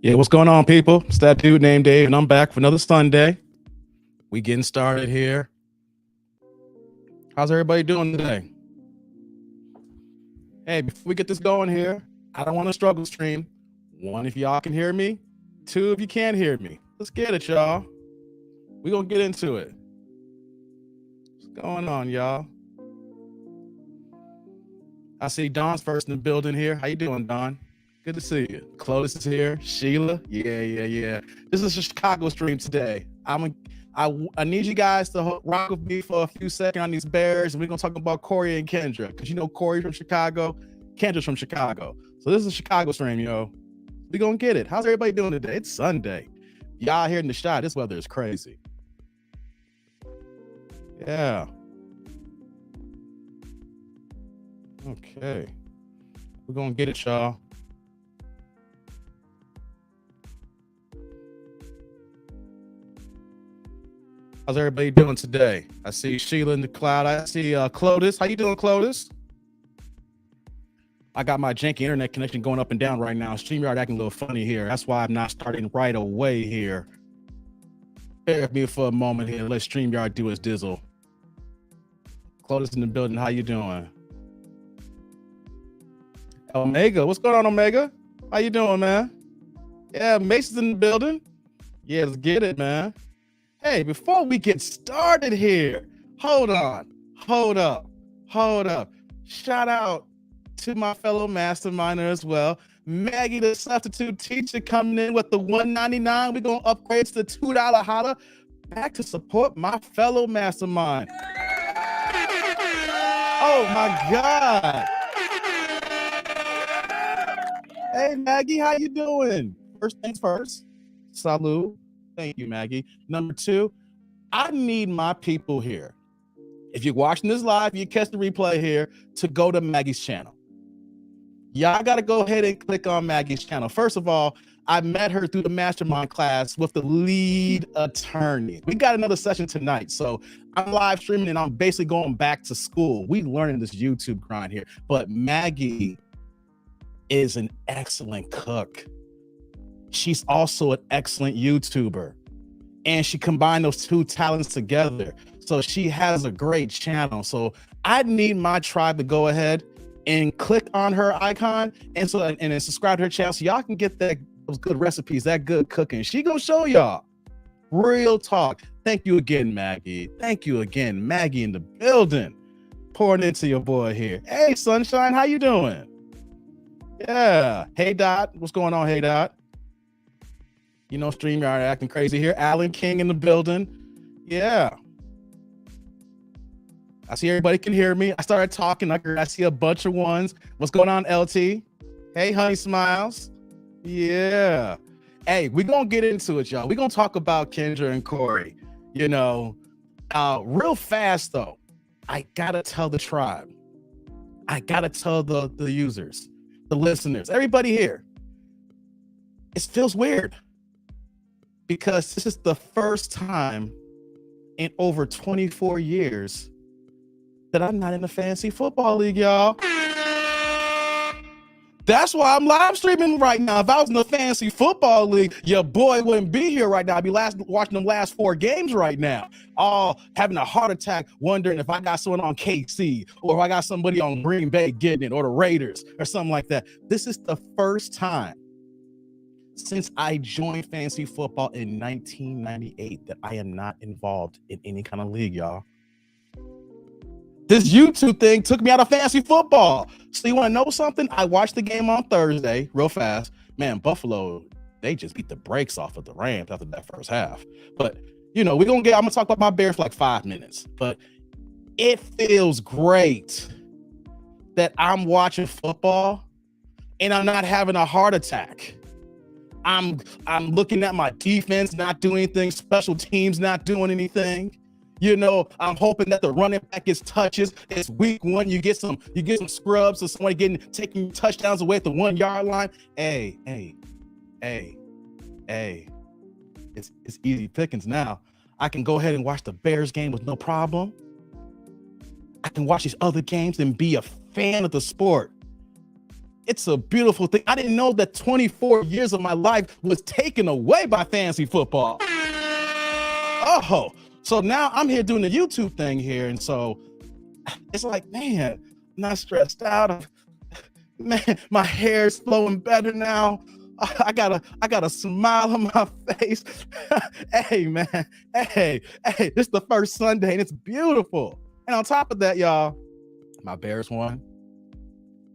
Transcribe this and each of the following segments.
Yeah, what's going on, people? It's that dude named Dave, and I'm back for another Sunday. We getting started here. How's everybody doing today? Hey, before we get this going here, I don't want to struggle stream. One, if y'all can hear me. Two, if you can't hear me. Let's get it, y'all. We're going to get into it. What's going on, y'all? I see Don's first in the building here. How you doing, Don? Good to see you. Clovis is here. Sheila. Yeah. This is a Chicago stream today. I need you guys to rock with me for a few seconds on these Bears, and we're gonna talk about Corey and Kendra, because you know Corey's from Chicago, Kendra's from Chicago. So this is a Chicago stream, yo. We're gonna get it. How's everybody doing today? It's Sunday. Y'all here in the shot. This weather is crazy. Yeah. Okay. We're gonna get it, y'all. How's everybody doing today? I see Sheila in the cloud. I see Clovis. How you doing, Clovis? I got my janky internet connection going up and down right now. StreamYard acting a little funny here. That's why I'm not starting right away here. Bear with me for a moment here. Let StreamYard do its dizzle. Clovis in the building. How you doing? Omega. What's going on, Omega? How you doing, man? Yeah, Mason's in the building. Yeah, let's get it, man. Hey, before we get started here, hold up. Shout out to my fellow masterminder as well. Maggie, the substitute teacher, coming in with the $1.99. We're going to upgrade to the $2 holla back to support my fellow mastermind. Oh, my God. Hey, Maggie, how you doing? First things first, salute. Thank you, Maggie. Number two, I need my people here. If you're watching this live, you catch the replay here, to go to Maggie's channel. Y'all got to go ahead and click on Maggie's channel. First of all, I met her through the mastermind class with the lead attorney. We got another session tonight. So I'm live streaming and I'm basically going back to school. We learning this YouTube grind here. But Maggie is an excellent cook. She's also an excellent YouTuber, and she combined those two talents together. So she has a great channel. So I need my tribe to go ahead and click on her icon and then subscribe to her channel so y'all can get those good recipes, that good cooking. She gonna show y'all. Real talk. Thank you again, Maggie. Thank you again, Maggie in the building, pouring into your boy here. Hey, Sunshine, how you doing? Yeah. Hey, Dot. What's going on, Hey, Dot? You know, StreamYard acting crazy here. Alan King in the building. Yeah. I see everybody can hear me. I started talking. I see a bunch of ones. What's going on, LT? Hey, Honey Smiles. Yeah. Hey, we're going to get into it, y'all. We're going to talk about Kendra and Corey. You know, real fast, though, I got to tell the tribe. I got to tell the users, the listeners, everybody here. It feels weird, because this is the first time in over 24 years that I'm not in the fantasy football league, y'all. That's why I'm live streaming right now. If I was in the fantasy football league, your boy wouldn't be here right now. I'd be watching them last 4 games right now. All having a heart attack, wondering if I got someone on KC or if I got somebody on Green Bay getting it, or the Raiders or something like that. This is the first time since I joined fantasy football in 1998 that I am not involved in any kind of league, y'all. This YouTube thing took me out of fantasy football. So you want to know something? I watched the game on Thursday real fast. Man, Buffalo, they just beat the brakes off of the Rams after that first half. But, you know, I'm going to talk about my Bears for like 5 minutes. But it feels great that I'm watching football and I'm not having a heart attack. I'm looking at my defense not doing anything, special teams not doing anything. You know, I'm hoping that the running back gets touches. It's week 1. You get some scrubs or somebody taking touchdowns away at the 1 yard line. Hey. It's easy pickings now. I can go ahead and watch the Bears game with no problem. I can watch these other games and be a fan of the sport. It's a beautiful thing. I didn't know that 24 years of my life was taken away by fantasy football. Oh, so now I'm here doing the YouTube thing here. And so it's like, man, I'm not stressed out. Man, my hair's flowing better now. I got a smile on my face. Hey, man. Hey, this is the first Sunday and it's beautiful. And on top of that, y'all, my Bears won.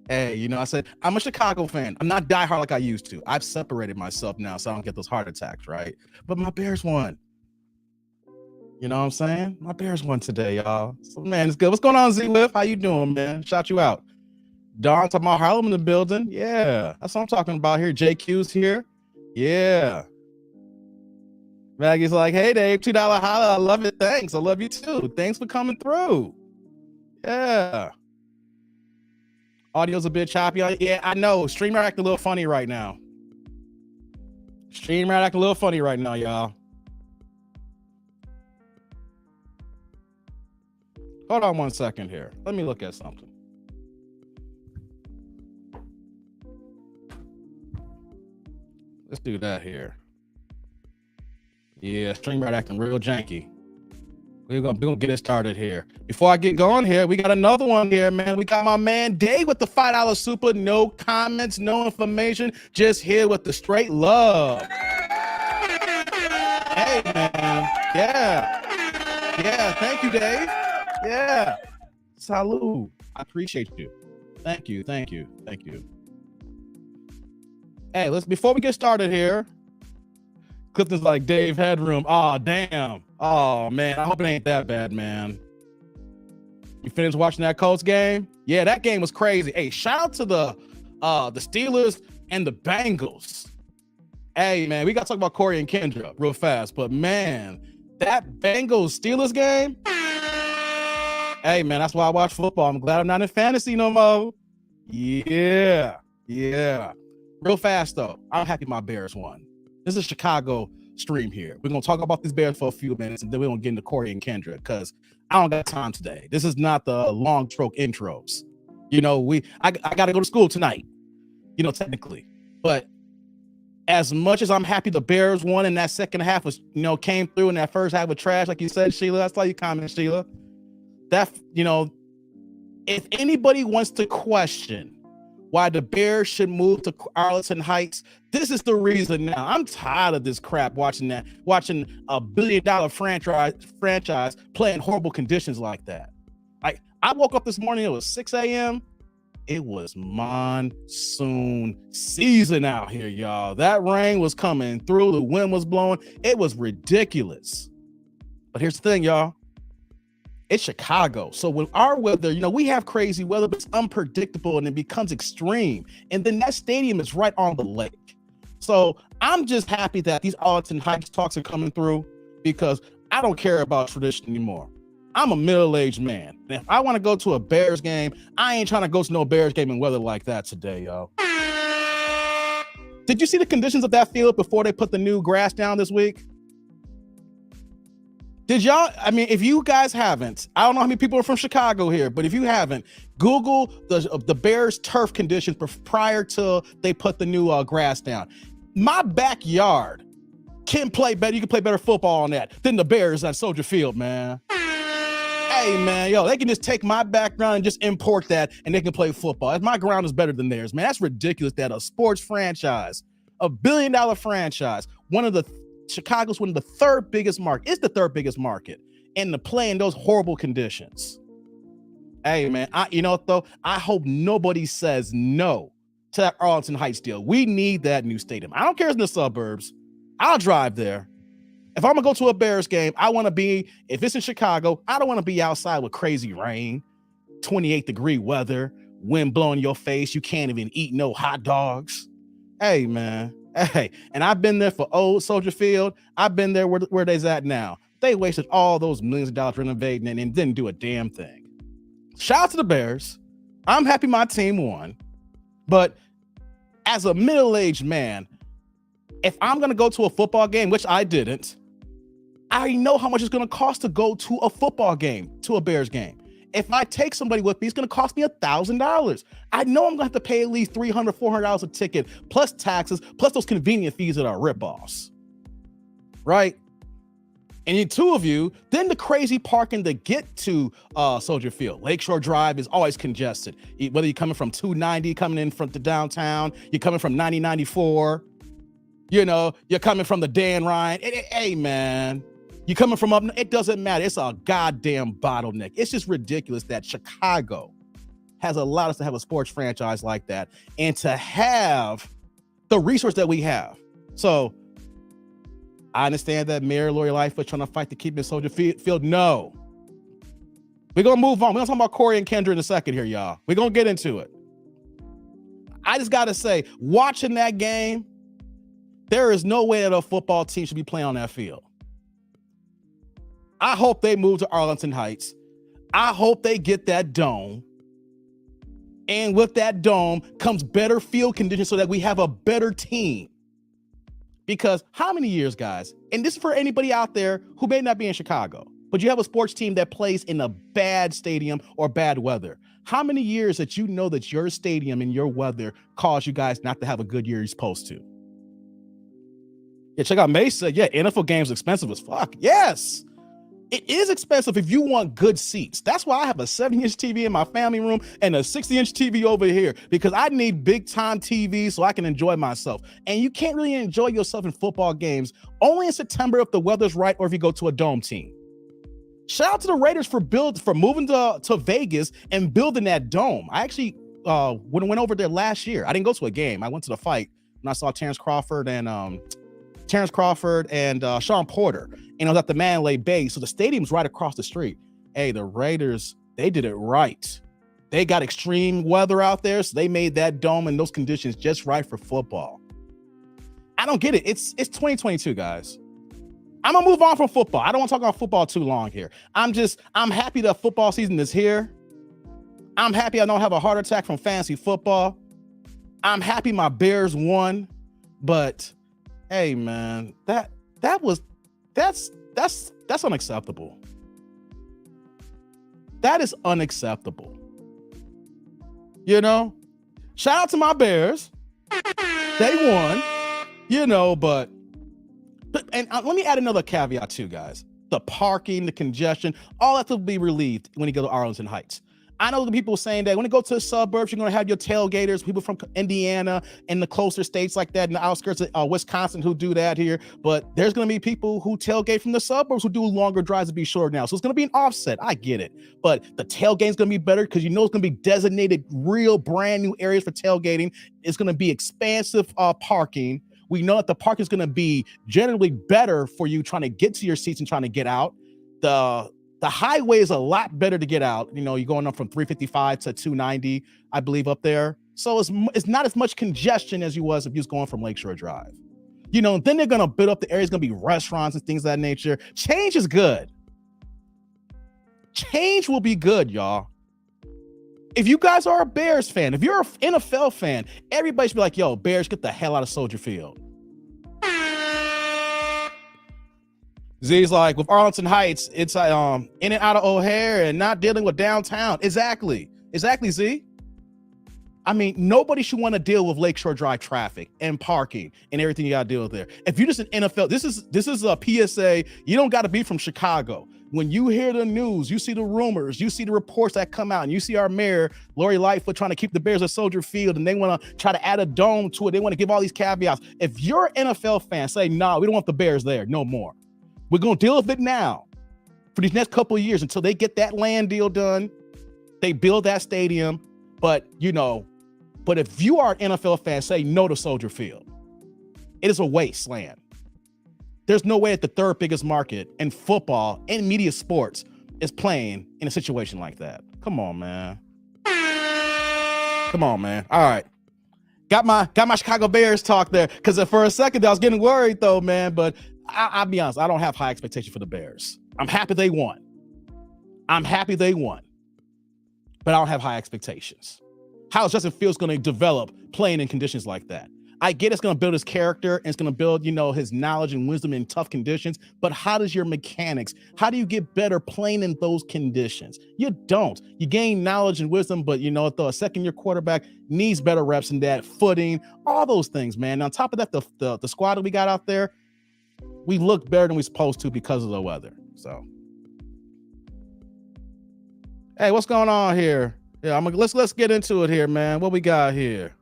Hey, you know, I said, I'm a Chicago fan. I'm not diehard like I used to. I've separated myself now so I don't get those heart attacks, right? But my Bears won. You know what I'm saying? My Bears won today, y'all. So, man, it's good. What's going on, Z-Lift? How you doing, man? Shout you out. Don talking about Harlem in the building. Yeah, that's what I'm talking about here. JQ's here. Yeah. Maggie's like, hey, Dave, $2 holla. I love it. Thanks. I love you too. Thanks for coming through. Yeah. Audio's a bit choppy. Yeah, I know. Streamer acting a little funny right now. Y'all. Hold on 1 second here. Let me look at something. Let's do that here. Yeah, streamer acting real janky. We're gonna get it started here. Before I get going here, we got another one here, man. We got my man Dave with the $5 super. No comments, no information, just here with the straight love. Hey, man. Yeah. Thank you, Dave. Yeah. Salud. I appreciate you. Thank you. Hey, before we get started here. Clifton's like, Dave Headroom. Oh, damn. Oh, man. I hope it ain't that bad, man. You finished watching that Colts game? Yeah, that game was crazy. Hey, shout out to the Steelers and the Bengals. Hey, man, we got to talk about Corey and Kendra real fast. But, man, that Bengals-Steelers game, hey, man, that's why I watch football. I'm glad I'm not in fantasy no more. Yeah. Real fast, though. I'm happy my Bears won. This is a Chicago stream here. We're going to talk about these Bears for a few minutes, and then we're going to get into Corey and Kendra because I don't got time today. This is not the long stroke intros. You know, I got to go to school tonight, you know, technically. But as much as I'm happy the Bears won in that second half was, you know, came through in that first half with trash, like you said, Sheila. That's why you comment, Sheila. That, you know, if anybody wants to question why the Bears should move to Arlington Heights, this is the reason now. I'm tired of this crap watching a $1 billion franchise play in horrible conditions like that. I woke up this morning, it was 6 a.m. It was monsoon season out here, y'all. That rain was coming through, the wind was blowing. It was ridiculous. But here's the thing, y'all. It's Chicago. So with our weather, you know, we have crazy weather, but it's unpredictable and it becomes extreme. And then that stadium is right on the lake. So I'm just happy that these Arlington Heights talks are coming through because I don't care about tradition anymore. I'm a middle-aged man. And if I want to go to a Bears game, I ain't trying to go to no Bears game in weather like that today, yo. Did you see the conditions of that field before they put the new grass down this week? Did y'all, I mean, if you guys haven't, I don't know how many people are from Chicago here, but if you haven't, Google the Bears turf conditions prior to they put the new grass down. My backyard can play better. You can play better football on that than the Bears at Soldier Field, man. Hey, man, yo, they can just take my background and just import that and they can play football. My ground is better than theirs, man. That's ridiculous that a sports franchise, a $1 billion franchise, Chicago's one of the third biggest market. It's the third biggest market, and to play in those horrible conditions. Hey, man, I hope nobody says no to that Arlington Heights deal. We need that new stadium. I don't care if it's in the suburbs. I'll drive there. If I'm gonna go to a Bears game, I want to be, if it's in Chicago, I don't want to be outside with crazy rain, 28-degree weather, wind blowing your face. You can't even eat no hot dogs. Hey, man. Hey, and I've been there for old Soldier Field. I've been there where they's at now. They wasted all those millions of dollars renovating it and didn't do a damn thing. Shout out to the Bears. I'm happy my team won. But as a middle-aged man, if I'm going to go to a football game, which I didn't, I know how much it's going to cost to go to a football game, to a Bears game. If I take somebody with me, it's going to cost me $1,000. I know I'm going to have to pay at least $300, $400 a ticket, plus taxes, plus those convenient fees that are ripoffs, right? And you two of you, then the crazy parking to get to Soldier Field. Lakeshore Drive is always congested. Whether you're coming from 290, coming in from the downtown, you're coming from 9094, you're coming from the Dan Ryan. Hey, man, you're coming from up, it doesn't matter. It's a goddamn bottleneck. It's just ridiculous that Chicago has allowed us to have a sports franchise like that and to have the resource that we have. So I understand that Mayor Lori Lightfoot trying to fight to keep in Soldier Field. No. We're going to move on. We're going to talk about Corey and Kendra in a second here, y'all. We're going to get into it. I just got to say, watching that game, there is no way that a football team should be playing on that field. I hope they move to Arlington Heights. I hope they get that dome. And with that dome comes better field conditions so that we have a better team. Because how many years, guys, and this is for anybody out there who may not be in Chicago, but you have a sports team that plays in a bad stadium or bad weather. How many years that you know that your stadium and your weather cause you guys not to have a good year you're supposed to? Yeah, check out Mesa. Yeah, NFL games expensive as fuck. Yes, it is expensive if you want good seats. That's why I have a 70-inch TV in my family room and a 60-inch TV over here, because I need big time TV so I can enjoy myself. And you can't really enjoy yourself in football games only in September if the weather's right or if you go to a dome team. Shout out to the Raiders for moving to Vegas and building that dome. I actually went over there last year. I didn't go to a game. I went to the fight when I saw Terrence Crawford and Sean Porter, and I was at the Mandalay Bay, so the stadium's right across the street. Hey, the Raiders, they did it right. They got extreme weather out there, so they made that dome and those conditions just right for football. I don't get it. It's 2022, guys. I'm gonna move on from football. I don't want to talk about football too long here. I'm happy that football season is here. I'm happy I don't have a heart attack from fantasy football. I'm happy my Bears won, but hey, man, that's unacceptable. That is unacceptable. Shout out to my Bears. They won, but let me add another caveat too, guys. The parking, the congestion, all that will be relieved when you go to Arlington Heights. I know the people saying that when you go to the suburbs, you're going to have your tailgaters, people from Indiana and the closer states like that in the outskirts of Wisconsin who do that here. But there's going to be people who tailgate from the suburbs who do longer drives to be short now. So it's going to be an offset. I get it. But the tailgate is going to be better because it's going to be designated real brand new areas for tailgating. It's going to be expansive parking. We know that the parking is going to be generally better for you trying to get to your seats and trying to get out. The highway is a lot better to get out. You're going up from 355 to 290, I believe, up there. So it's not as much congestion as you was if you was going from Lakeshore Drive. Then they're going to build up the area. It's going to be restaurants and things of that nature. Change is good. Change will be good, y'all. If you guys are a Bears fan, if you're an NFL fan, everybody should be like, yo, Bears, get the hell out of Soldier Field. Z's like, with Arlington Heights, it's in and out of O'Hare and not dealing with downtown. Exactly, Z. I mean, nobody should want to deal with Lakeshore Drive traffic and parking and everything you got to deal with there. If you're just an NFL, this is a PSA. You don't got to be from Chicago. When you hear the news, you see the rumors, you see the reports that come out, and you see our mayor, Lori Lightfoot, trying to keep the Bears at Soldier Field, and they want to try to add a dome to it. They want to give all these caveats. If you're an NFL fan, say, nah, we don't want the Bears there no more. We're going to deal with it now for these next couple of years until they get that land deal done. They build that stadium. But if you are an NFL fan, say no to Soldier Field. It is a wasteland. There's no way that the third biggest market in football and media sports is playing in a situation like that. Come on, man. All right. Got my Chicago Bears talk there, because for a second I was getting worried though, man. But I'll be honest, I don't have high expectations for the Bears. I'm happy they won. But I don't have high expectations. How is Justin Fields going to develop playing in conditions like that? I get it's going to build his character and it's going to build, his knowledge and wisdom in tough conditions. But how does your mechanics? How do you get better playing in those conditions? You don't. You gain knowledge and wisdom, but though a second-year quarterback needs better reps in that footing, all those things, man. And on top of that, the squad that we got out there, we look better than we're supposed to because of the weather. So, hey, what's going on here? Yeah, let's get into it here, man. What we got here?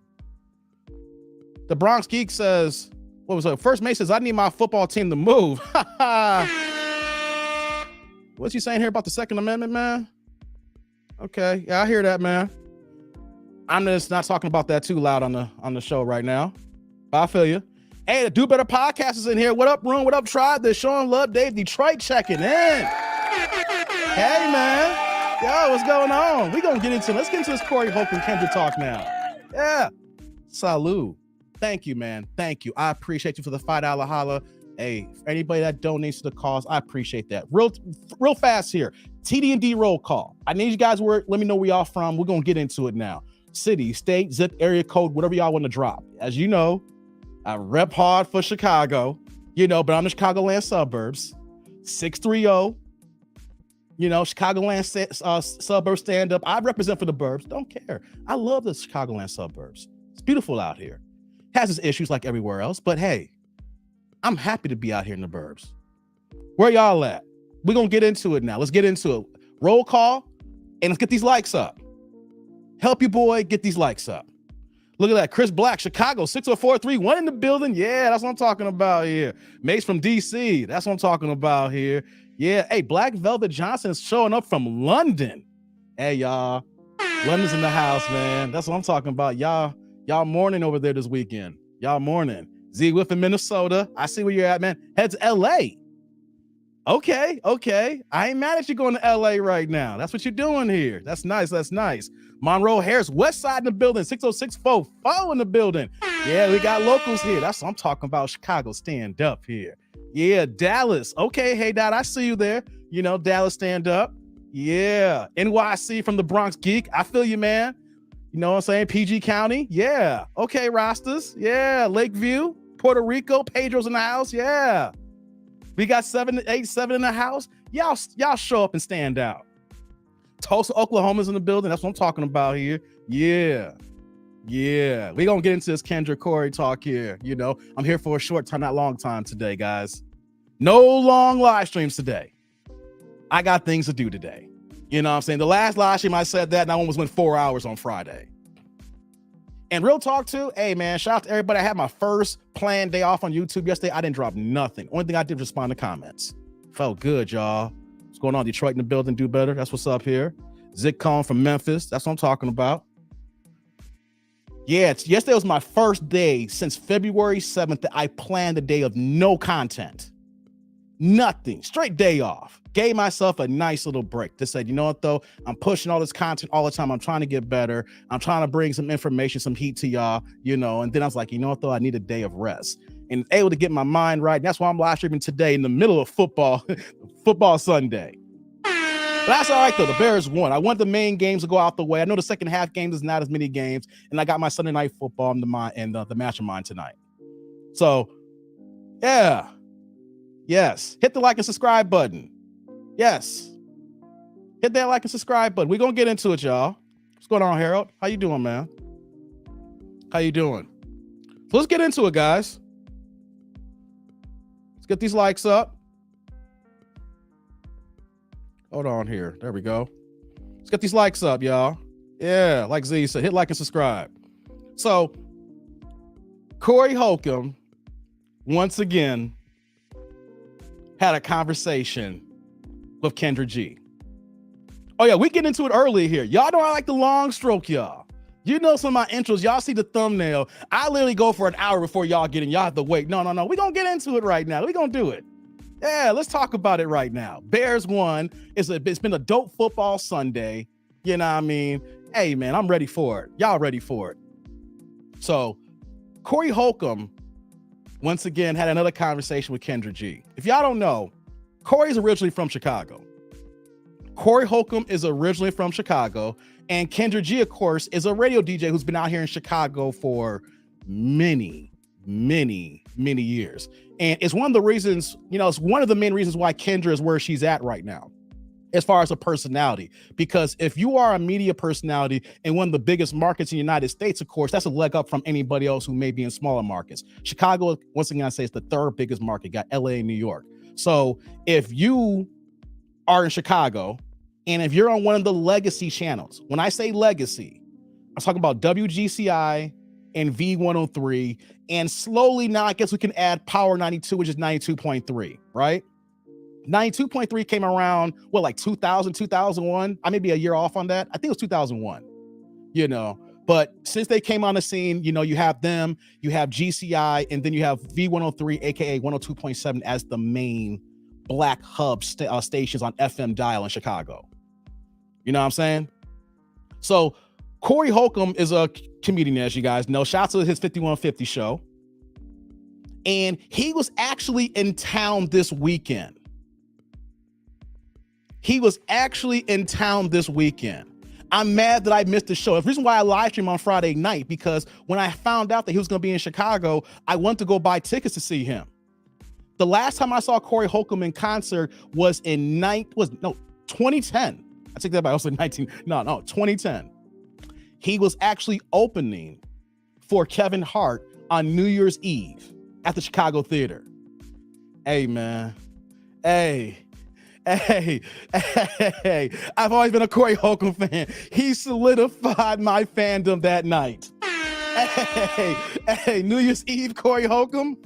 The Bronx Geek says, what was it? First Mate says, I need my football team to move. What's he saying here about the Second Amendment, man? Okay, yeah, I hear that, man. I'm just not talking about that too loud on the show right now. But I feel you. Hey, the Do Better podcast is in here. What up, Room? What up, Tribe? They're showing love. Dave Detroit checking in. Hey, man. Yo, what's going on? We gonna get into let's get into this Corey Holcomb Kendra talk now. Yeah. Salute. Thank you, man. Thank you. I appreciate you for the $5 holla. Hey, for anybody that donates to the cause, I appreciate that. Real fast here. TD&D roll call. I need you guys let me know where y'all from. We're gonna get into it now. City, state, zip, area code, whatever y'all want to drop. As you know, I rep hard for Chicago, but I'm the Chicagoland suburbs. 630, Chicagoland suburbs stand up. I represent for the burbs. Don't care. I love the Chicagoland suburbs. It's beautiful out here. Has its issues like everywhere else, but hey, I'm happy to be out here in the burbs. Where y'all at? We're going to get into it now. Let's get into it. Roll call, and let's get these likes up. Help you, boy, get these likes up. Look at that. Chris Black, Chicago, 60431 in the building. Yeah, that's what I'm talking about here. Mace from DC. That's what I'm talking about here. Yeah. Hey, Black Velvet Johnson is showing up from London. Hey, y'all. London's in the house, man. That's what I'm talking about. Y'all mourning over there this weekend. Y'all mourning. Z Whiff in Minnesota. I see where you're at, man. Head to LA. Okay. I ain't mad at you going to LA right now. That's what you're doing here. That's nice. Monroe Harris, West Side in the building. 60644 in the building. Yeah, we got locals here. That's what I'm talking about. Chicago, stand up here. Yeah, Dallas. Okay, hey, Dad, I see you there. Dallas, stand up. Yeah, NYC from the Bronx Geek. I feel you, man. You know what I'm saying? PG County. Yeah. Okay, Rastas. Yeah, Lakeview, Puerto Rico. Pedro's in the house. Yeah. We got 787 in the house. Y'all show up and stand out. Tulsa, Oklahoma's in the building. That's what I'm talking about here. Yeah. We gonna get into this Kendra Corey talk here. I'm here for a short time, not long time today, guys. No long live streams today. I got things to do today. You know what I'm saying? The last live stream I said that, and I almost went 4 hours on Friday. And real talk too, hey man, shout out to everybody. I had my first planned day off on YouTube yesterday. I didn't drop nothing. Only thing I did was respond to comments. Felt good, y'all. What's going on? Detroit in the building, do better. That's what's up here. Zick Cohn from Memphis. That's what I'm talking about. Yeah, yesterday was my first day since February 7th that I planned a day of no content. Nothing. Straight day off. Gave myself a nice little break. Just said, you know what though? I'm pushing all this content all the time. I'm trying to get better. I'm trying to bring some information, some heat to y'all, And then I was like, you know what though? I need a day of rest and able to get my mind right. And that's why I'm live streaming today in the middle of football Sunday. But that's all right though. The Bears won. I want the main games to go out the way. I know the second half games is not as many games, and I got my Sunday night football and the mastermind tonight. So, yeah. Yes. Hit the like and subscribe button. Yes. Hit that like and subscribe button. We're going to get into it, y'all. What's going on, Harold? How you doing, man? How you doing? So let's get into it, guys. Let's get these likes up. Hold on here. There we go. Let's get these likes up, y'all. Yeah, like Z said, hit like and subscribe. So, Corey Holcomb, once again, had a conversation with Kendra G. Oh yeah, we get into it early here. Y'all know I like the long stroke, y'all. You know some of my intros. Y'all see the thumbnail. I literally go for an hour before y'all get in. Y'all have to wait. No. We're going to get into it right now. We're going to do it. Yeah, let's talk about it right now. Bears won. It's been a dope football Sunday. You know what I mean? Hey, man, I'm ready for it. Y'all ready for it. So, Corey Holcomb, once again, had another conversation with Kendra G. If y'all don't know, Corey's originally from Chicago. Corey Holcomb is originally from Chicago, and Kendra G, of course, is a radio DJ who's been out here in Chicago for many, many years. And it's one of the reasons, it's one of the main reasons why Kendra is where she's at right now, as far as a personality. Because if you are a media personality in one of the biggest markets in the United States, of course, that's a leg up from anybody else who may be in smaller markets. Chicago, once again, I say it's the third biggest market, got LA and New York. So if you are in Chicago, and if you're on one of the legacy channels, when I say legacy, I'm talking about WGCI and V103, and slowly now I guess we can add Power 92, which is 92.3, right? 92.3 came around, like 2000, 2001? I may be a year off on that. I think it was 2001, But since they came on the scene, you have them, you have GCI, and then you have V103, aka 102.7 as the main black hub stations on FM dial in Chicago. You know what I'm saying? So Corey Holcomb is a comedian, as you guys know. Shout out to his 5150 show. And he was actually in town this weekend. I'm mad that I missed the show. The reason why I live streamed on Friday night, because when I found out that he was going to be in Chicago, I went to go buy tickets to see him. The last time I saw Corey Holcomb in concert was in 2010. I take that back. I was in 2010. He was actually opening for Kevin Hart on New Year's Eve at the Chicago Theater. Hey, man. Hey. I've always been a Corey Holcomb fan. He solidified my fandom that night. New Year's Eve, Corey Holcomb.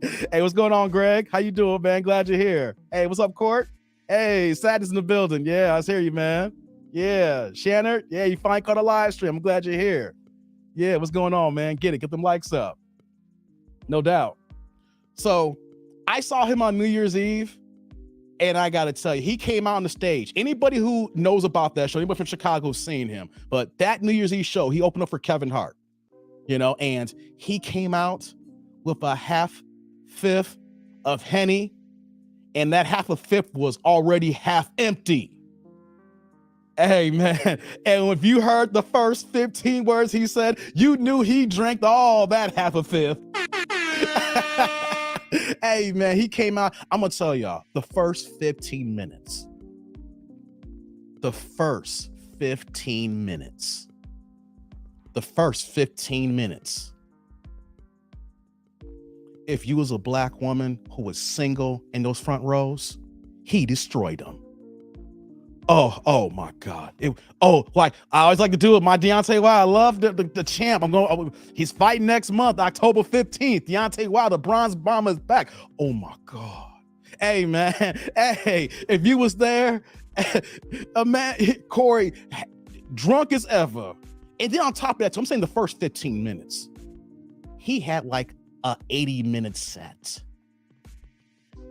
Hey, what's going on, Greg? How you doing, man? Glad you're here. Hey, what's up, Court? Hey, Sadness in the building. Yeah, I hear you, man. Yeah, Shannon. Yeah, you finally caught a live stream. I'm glad you're here. Yeah, what's going on, man? Get them likes up. No doubt. So I saw him on New Year's Eve, and I got to tell you, he came out on the stage. Anybody who knows about that show, anybody from Chicago's seen him, but that New Year's Eve show, he opened up for Kevin Hart, and he came out with a half-fifth of Henny, and that half-a-fifth was already half empty. Hey, man. And if you heard the first 15 words he said, you knew he drank all that half-a-fifth. Hey, man, he came out. I'm going to tell y'all, the first 15 minutes. If you was a black woman who was single in those front rows, he destroyed them. Oh my God. Like I always like to do it. My Deontay Wilder, I love the champ. He's fighting next month, October 15th. Deontay Wilder, the bronze bomber is back. Oh my God. Hey, man. Hey, if you was there, Corey, drunk as ever. And then on top of that, so I'm saying the first 15 minutes, he had like a 80-minute set.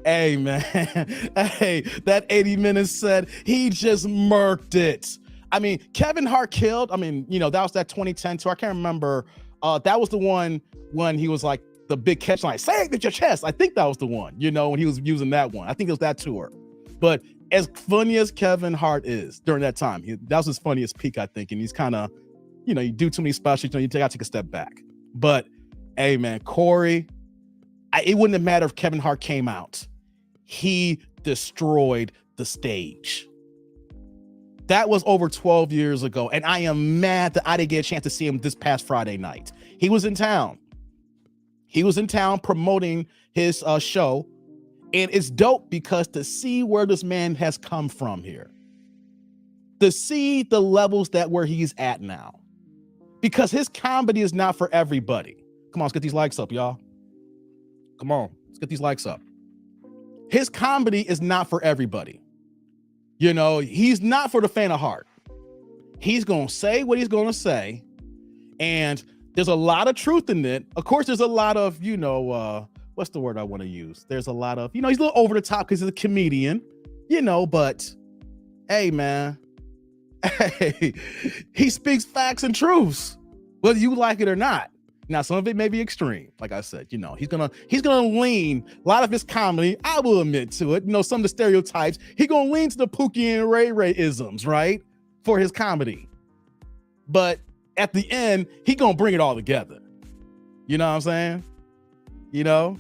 Hey, man. Hey, that 80-minute set, he just murked it. I mean, Kevin Hart killed. I mean, that was that 2010 tour. I can't remember. That was the one when he was like the big catch line, say it with your chest. I think that was the one, when he was using that one. I think it was that tour. But as funny as Kevin Hart is during that time, that was his funniest peak, I think. And he's kind of, you do too many specials, you gotta take a step back. But hey, man, Corey, it wouldn't have mattered if Kevin Hart came out. He destroyed the stage. That was over 12 years ago, and I am mad that I didn't get a chance to see him this past Friday night. He was in town. Promoting his show, and it's dope because to see where this man has come from here, to see the levels where he's at now, because his comedy is not for everybody. Come on, let's get these likes up, y'all. Come on, let's get these likes up. His comedy is not for everybody. He's not for the faint of heart. He's going to say what he's going to say. And there's a lot of truth in it. Of course, there's a lot of, what's the word I want to use? There's a lot of, he's a little over the top because he's a comedian, but hey, man, hey, he speaks facts and truths, whether you like it or not. Now, some of it may be extreme. Like I said, he's gonna lean a lot of his comedy. I will admit to it. Some of the stereotypes. He's gonna lean to the Pookie and Ray Ray isms, right, for his comedy. But at the end, he gonna bring it all together. You know what I'm saying? you know?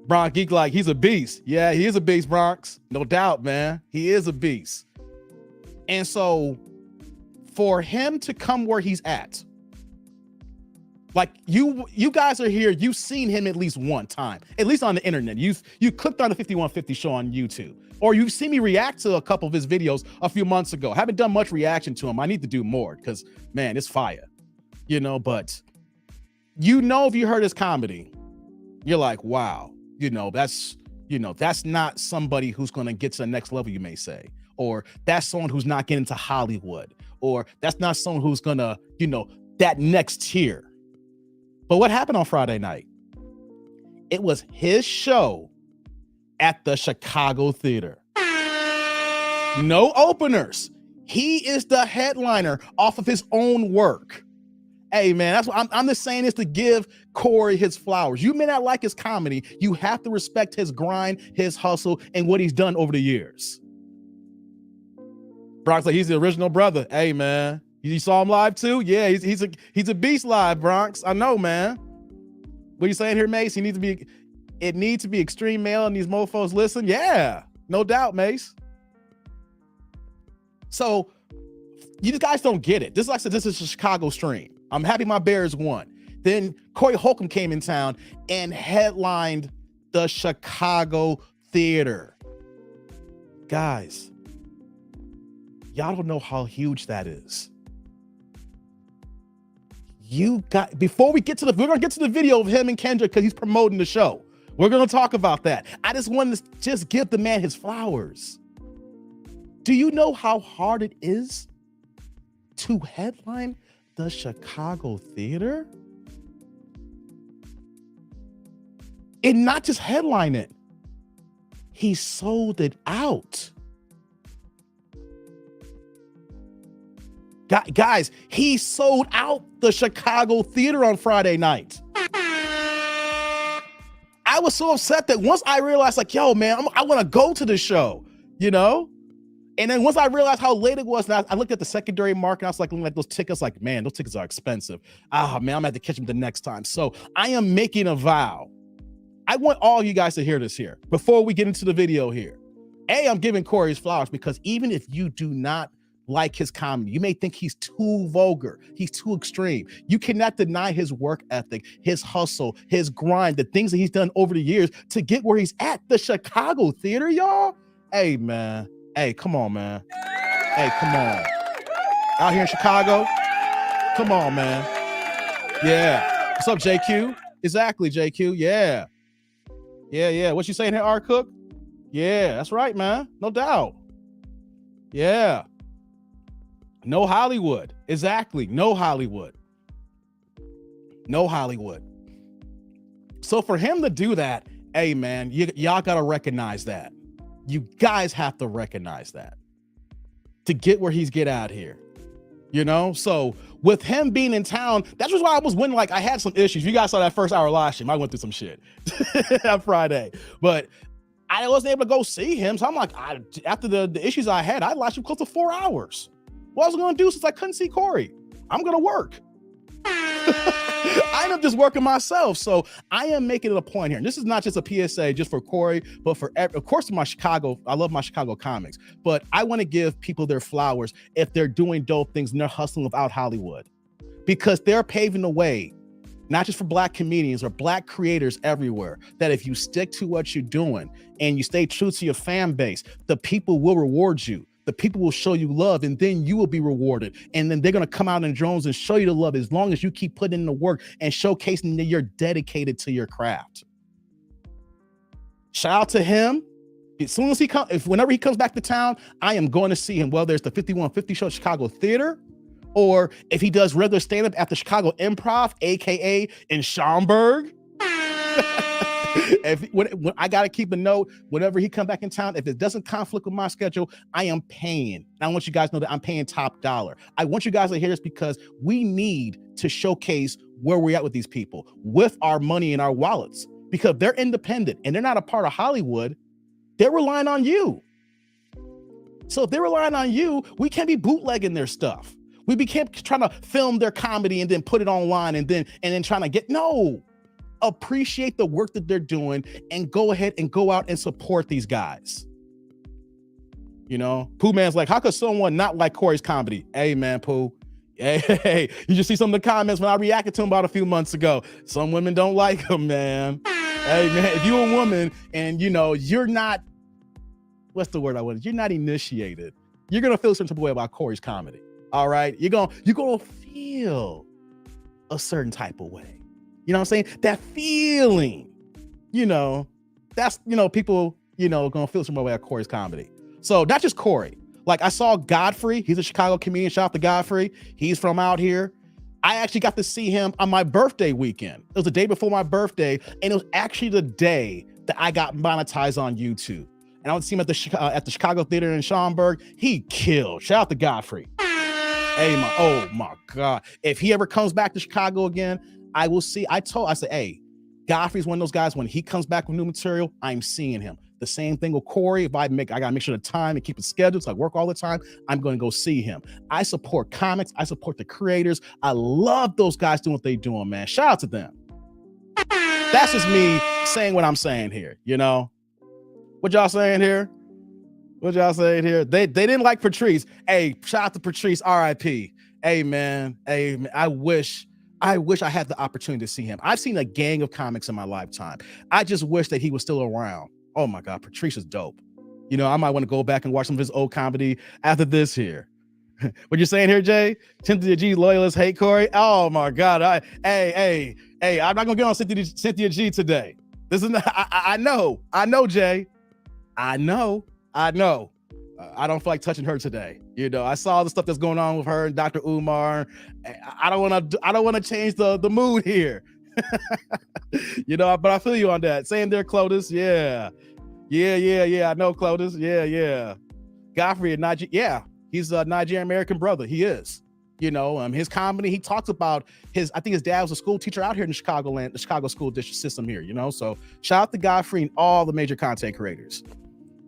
Bronx Geek like, he's a beast. Yeah, he is a beast, Bronx. No doubt, man. He is a beast. And so for him to come where he's at, like you guys are here, you've seen him at least one time, at least on the internet. You clicked on the 5150 show on YouTube, or you've seen me react to a couple of his videos a few months ago. Haven't done much reaction to him. I need to do more because, man, it's fire, you know, but if you heard his comedy, you're like, wow, that's not somebody who's going to get to the next level, you may say, or that's someone who's not getting to Hollywood, or that's not someone who's going to, that next tier. But what happened on Friday night? It was his show at the Chicago Theater. No openers. He is the headliner off of his own work. Hey, man, that's what I'm just saying is to give Corey his flowers. You may not like his comedy. You have to respect his grind, his hustle, and what he's done over the years. Bronx like, he's the original brother. Hey, man. You saw him live too? Yeah, he's a beast live, Bronx. I know, man. What are you saying here, Mace? It needs to be extreme male and these mofos listen. Yeah, no doubt, Mace. So you guys don't get it. This, like I said, this is a Chicago stream. I'm happy my Bears won. Then Corey Holcomb came in town and headlined the Chicago Theater. Guys, y'all don't know how huge that is. Before we get to we're going to get to the video of him and Kendra because he's promoting the show. We're going to talk about that. I just wanted to just give the man his flowers. Do you know how hard it is to headline the Chicago Theater? And not just headline it. He sold it out. Guys, he sold out the Chicago Theater on Friday night. I was so upset that once I realized, like, yo, man, I want to go to the show, And then once I realized how late it was, and I looked at the secondary market, I was like, looking at those tickets, like, man, those tickets are expensive. Man, I'm gonna have to catch them the next time. So I am making a vow. I want all you guys to hear this here before we get into the video here. I'm giving Corey his flowers because even if you do not like his comedy, you may think he's too vulgar, he's too extreme. You cannot deny his work ethic, his hustle, his grind, the things that he's done over the years to get where he's at. The Chicago Theater, y'all. Hey, man. Hey, come on, man. Hey, come on. Out here in Chicago. Come on, man. Yeah. What's up, JQ? Exactly, JQ. Yeah. Yeah. What you saying here, R. Cook? Yeah, that's right, man. No doubt. Yeah. No Hollywood. Exactly. No Hollywood. No Hollywood. So for him to do that, hey, man, y'all got to recognize that. You guys have to recognize that to get where he's get out here. So with him being in town, that's why I was winning. Like, I had some issues. You guys saw that first hour live stream. I went through some shit on Friday, but I wasn't able to go see him. So I'm like, after the issues I had, I watched him close to 4 hours. What was I going to do since I couldn't see Corey? I'm going to work. I ended up just working myself. So I am making it a point here. And this is not just a PSA just for Corey, but for, of course, my Chicago. I love my Chicago comics, but I want to give people their flowers if they're doing dope things and they're hustling without Hollywood, because they're paving the way, not just for Black comedians or Black creators everywhere, that if you stick to what you're doing and you stay true to your fan base, the people will reward you. The people will show you love, and then you will be rewarded. And then they're going to come out in drones and show you the love as long as you keep putting in the work and showcasing that you're dedicated to your craft. Shout out to him. As soon as whenever he comes back to town, I am going to see him. Whether it's the 5150 show at Chicago Theater, or if he does regular stand-up at the Chicago Improv, aka in Schaumburg. When I got to keep a note, whenever he come back in town, if it doesn't conflict with my schedule, I am paying. I want you guys to know that I'm paying top dollar. I want you guys to hear this because we need to showcase where we're at with these people with our money in our wallets, because they're independent and they're not a part of Hollywood. They're relying on you. So if they're relying on you, we can't be bootlegging their stuff. We can't trying to film their comedy and then put it online and then trying to get, no. appreciate the work that they're doing and go ahead and go out and support these guys. You know, Pooh Man's like, how could someone not like Corey's comedy? Hey, man, Pooh. Hey, you just see some of the comments when I reacted to him about a few months ago. Some women don't like him, man. Hey, man, if you're a woman and, you know, you're not, what's the word I want? You're not initiated. You're going to feel some type of way about Corey's comedy. All right. You're going to feel a certain type of way. You know what I'm saying? That feeling, you know, that's, you know, people, you know, going to feel some way about Corey's comedy. So not just Corey. Like I saw Godfrey. He's a Chicago comedian. Shout out to Godfrey. He's from out here. I actually got to see him on my birthday weekend. It was the day before my birthday. And it was actually the day that I got monetized on YouTube. And I would see him at the Chicago Theater in Schaumburg. He killed. Shout out to Godfrey. Hey, oh my God. If he ever comes back to Chicago again, I will see. I said, hey, Godfrey's one of those guys, when he comes back with new material, I'm seeing him. The same thing with Corey. If I gotta make sure the time and keep it scheduled, so I work all the time, I'm going to go see him. I support comics. I support the creators. I love those guys doing what they're doing, man. Shout out to them. That's just me saying what I'm saying here, you know? What y'all saying here? What y'all saying here? They didn't like Patrice. Hey, shout out to Patrice, RIP. Hey, man. Hey, man. I wish I had the opportunity to see him. I've seen a gang of comics in my lifetime. I just wish that he was still around. Oh my God, Patrice is dope. You know, I might want to go back and watch some of his old comedy after this here. What you're saying here, Jay? Cynthia G loyalists hate Corey. Oh my God. Hey, I'm not gonna get on Cynthia G today. This is not, I know, Jay. I know. I don't feel like touching her today. You know, I saw the stuff that's going on with her and Dr. Umar. I don't want to change the mood here. You know, but I feel you on that. Same there, Clotus. Yeah. I know Clotus. Yeah. Godfrey and Niger. Yeah, he's a Nigerian American brother. He is. You know, his comedy. He talks about I think his dad was a school teacher out here in Chicagoland, the Chicago school district system here. You know, so shout out to Godfrey and all the major content creators.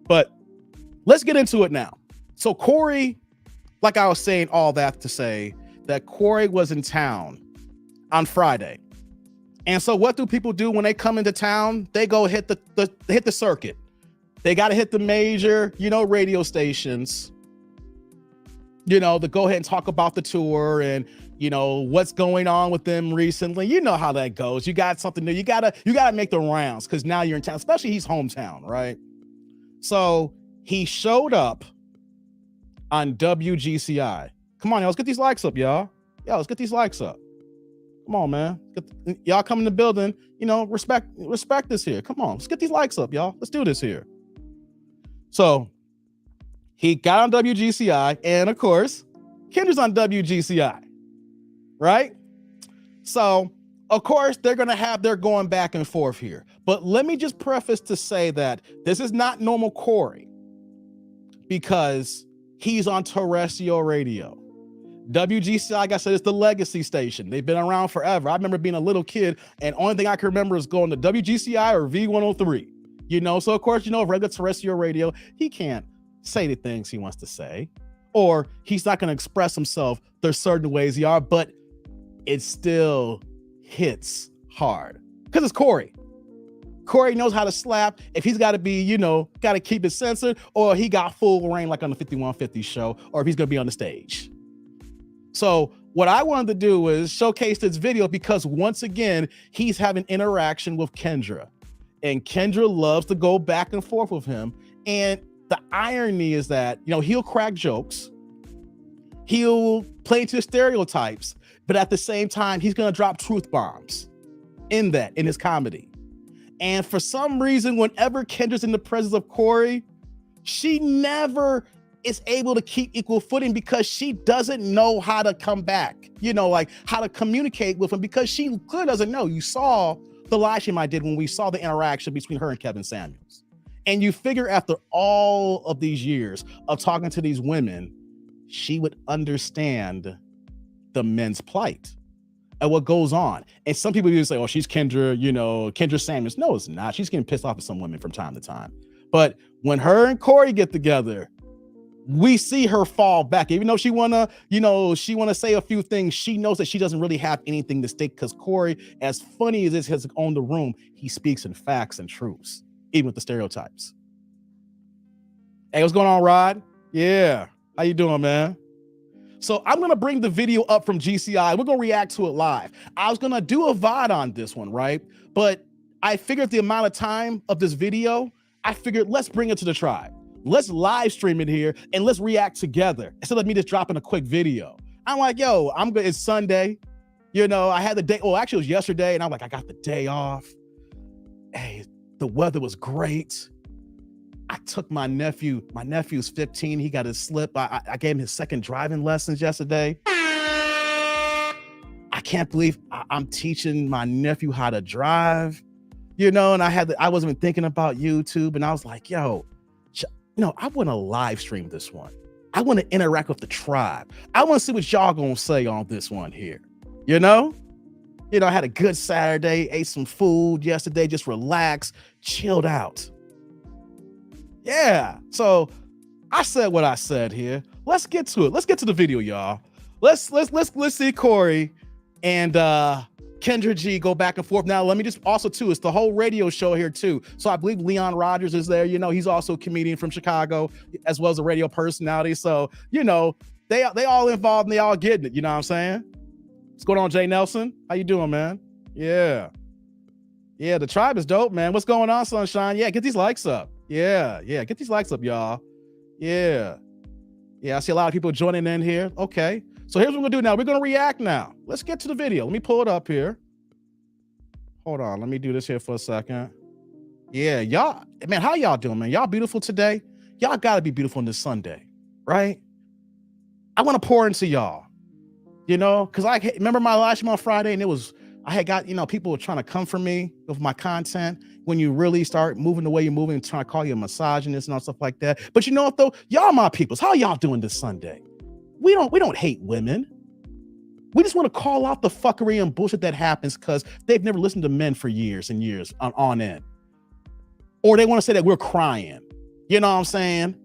But let's get into it now. So Corey, like I was saying, all that to say that Corey was in town on Friday. And so what do people do when they come into town? They go hit the circuit. They got to hit the major, you know, radio stations, you know, to go ahead and talk about the tour and, you know, what's going on with them recently. You know how that goes. You got something new. You gotta make the rounds because now you're in town, especially he's hometown, right? So he showed up on WGCI. Come on, y'all, let's get these likes up, y'all. Yeah, let's get these likes up. Come on, man. Y'all come in the building, you know, respect this here. Come on, let's get these likes up, y'all. Let's do this here. So he got on WGCI, and of course, Kendra's on WGCI, right? So, of course, they're going to have their going back and forth here. But let me just preface to say that this is not normal Corey because he's on terrestrial radio. WGCI, like I said, is the legacy station. They've been around forever. I remember being a little kid, and only thing I can remember is going to WGCI or V103. You know, so of course, you know, regular terrestrial radio, he can't say the things he wants to say, or he's not going to express himself. There's certain ways he are, but it still hits hard because it's Corey. Corey knows how to slap. If he's got to be, you know, got to keep it censored, or he got full reign like on the 5150 show, or if he's going to be on the stage. So what I wanted to do was showcase this video because once again, he's having interaction with Kendra, and Kendra loves to go back and forth with him. And the irony is that, you know, he'll crack jokes, he'll play into stereotypes, but at the same time, he's going to drop truth bombs in his comedy. And for some reason, whenever Kendra's in the presence of Corey, she never is able to keep equal footing because she doesn't know how to come back, you know, like how to communicate with him because she clearly doesn't know. You saw the live stream I did when we saw the interaction between her and Kevin Samuels. And you figure after all of these years of talking to these women, she would understand the men's plight and what goes on. And some people usually say, oh, she's Kendra, you know, Kendra Samuels. No, it's not. She's getting pissed off at some women from time to time. But when her and Corey get together, we see her fall back, even though she wanna say a few things. She knows that she doesn't really have anything to stake, because Corey, as funny as this has on the room, he speaks in facts and truths, even with the stereotypes. Hey, what's going on, Rod? Yeah, how you doing, man? So I'm gonna bring the video up from GCI. We're gonna react to it live. I was gonna do a VOD on this one, right? But I figured the amount of time of this video, I figured let's bring it to the tribe. Let's live stream it here and let's react together instead of me just dropping a quick video. I'm like, yo, I'm good. It's Sunday. You know, I had the day. Oh, actually, it was yesterday. And I'm like, I got the day off. Hey, the weather was great. I took my nephew. My nephew's 15. He got his slip. I gave him his second driving lessons yesterday. I can't believe I'm teaching my nephew how to drive. You know, and I wasn't even thinking about YouTube. And I was like, yo, I want to live stream this one. I want to interact with the tribe. I want to see what y'all gonna say on this one here. You know, I had a good Saturday, ate some food yesterday, just relaxed, chilled out. Yeah. So I said what I said here. Let's get to it. Let's get to the video, y'all. Let's see Corey and Kendra G go back and forth. Now, let me just also too, it's the whole radio show here too. So I believe Leon Rogers is there. He's also a comedian from Chicago, as well as a radio personality. So, they all involved and they all getting it. You know what I'm saying? What's going on, Jay Nelson? How you doing, man? Yeah. Yeah, the tribe is dope, man. What's going on, Sunshine? Yeah, get these likes up. Yeah, get these likes up, y'all. Yeah, I see a lot of people joining in here. Okay. So here's what we're gonna do now. We're gonna react now. Let's get to the video. Let me pull it up here. Hold on. Let me do this here for a second. Yeah, y'all, man, how y'all doing, man? Y'all beautiful today? Y'all gotta be beautiful on this Sunday, right? I want to pour into y'all, because I remember my live stream on Friday, and I had got, people were trying to come for me with my content when you really start moving the way you're moving and trying to call you a misogynist and all stuff like that. But you know what though? Y'all my peoples. How y'all doing this Sunday? We don't hate women. We just want to call out the fuckery and bullshit that happens because they've never listened to men for years and years on end. Or they want to say that we're crying. You know what I'm saying?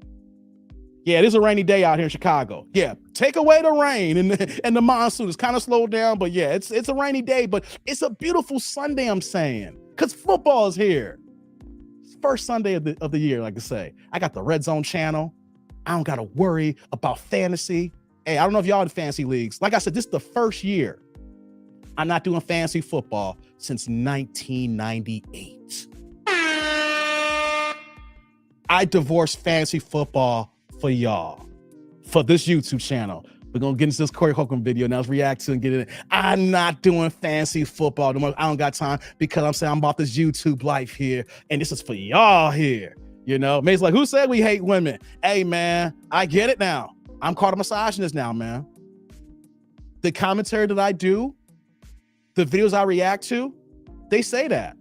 Yeah, it is a rainy day out here in Chicago. Yeah, take away the rain and the monsoon. It's kind of slowed down, but yeah, it's a rainy day, but it's a beautiful Sunday, I'm saying, because football is here. It's first Sunday of the year, like I say. I got the Red Zone channel. I don't got to worry about fantasy. Hey, I don't know if y'all in fantasy leagues. Like I said, this is the first year I'm not doing fantasy football since 1998. I divorced fantasy football for y'all, for this YouTube channel. We're gonna get into this Corey Holcomb video now. Let's react to and get it in. I'm not doing fantasy football no more. I don't got time because I'm saying I'm about this YouTube life here, and this is for y'all here. May's like, who said we hate women? Hey, man, I get it now. I'm called a misogynist now, man. The commentary that I do, the videos I react to, they say that.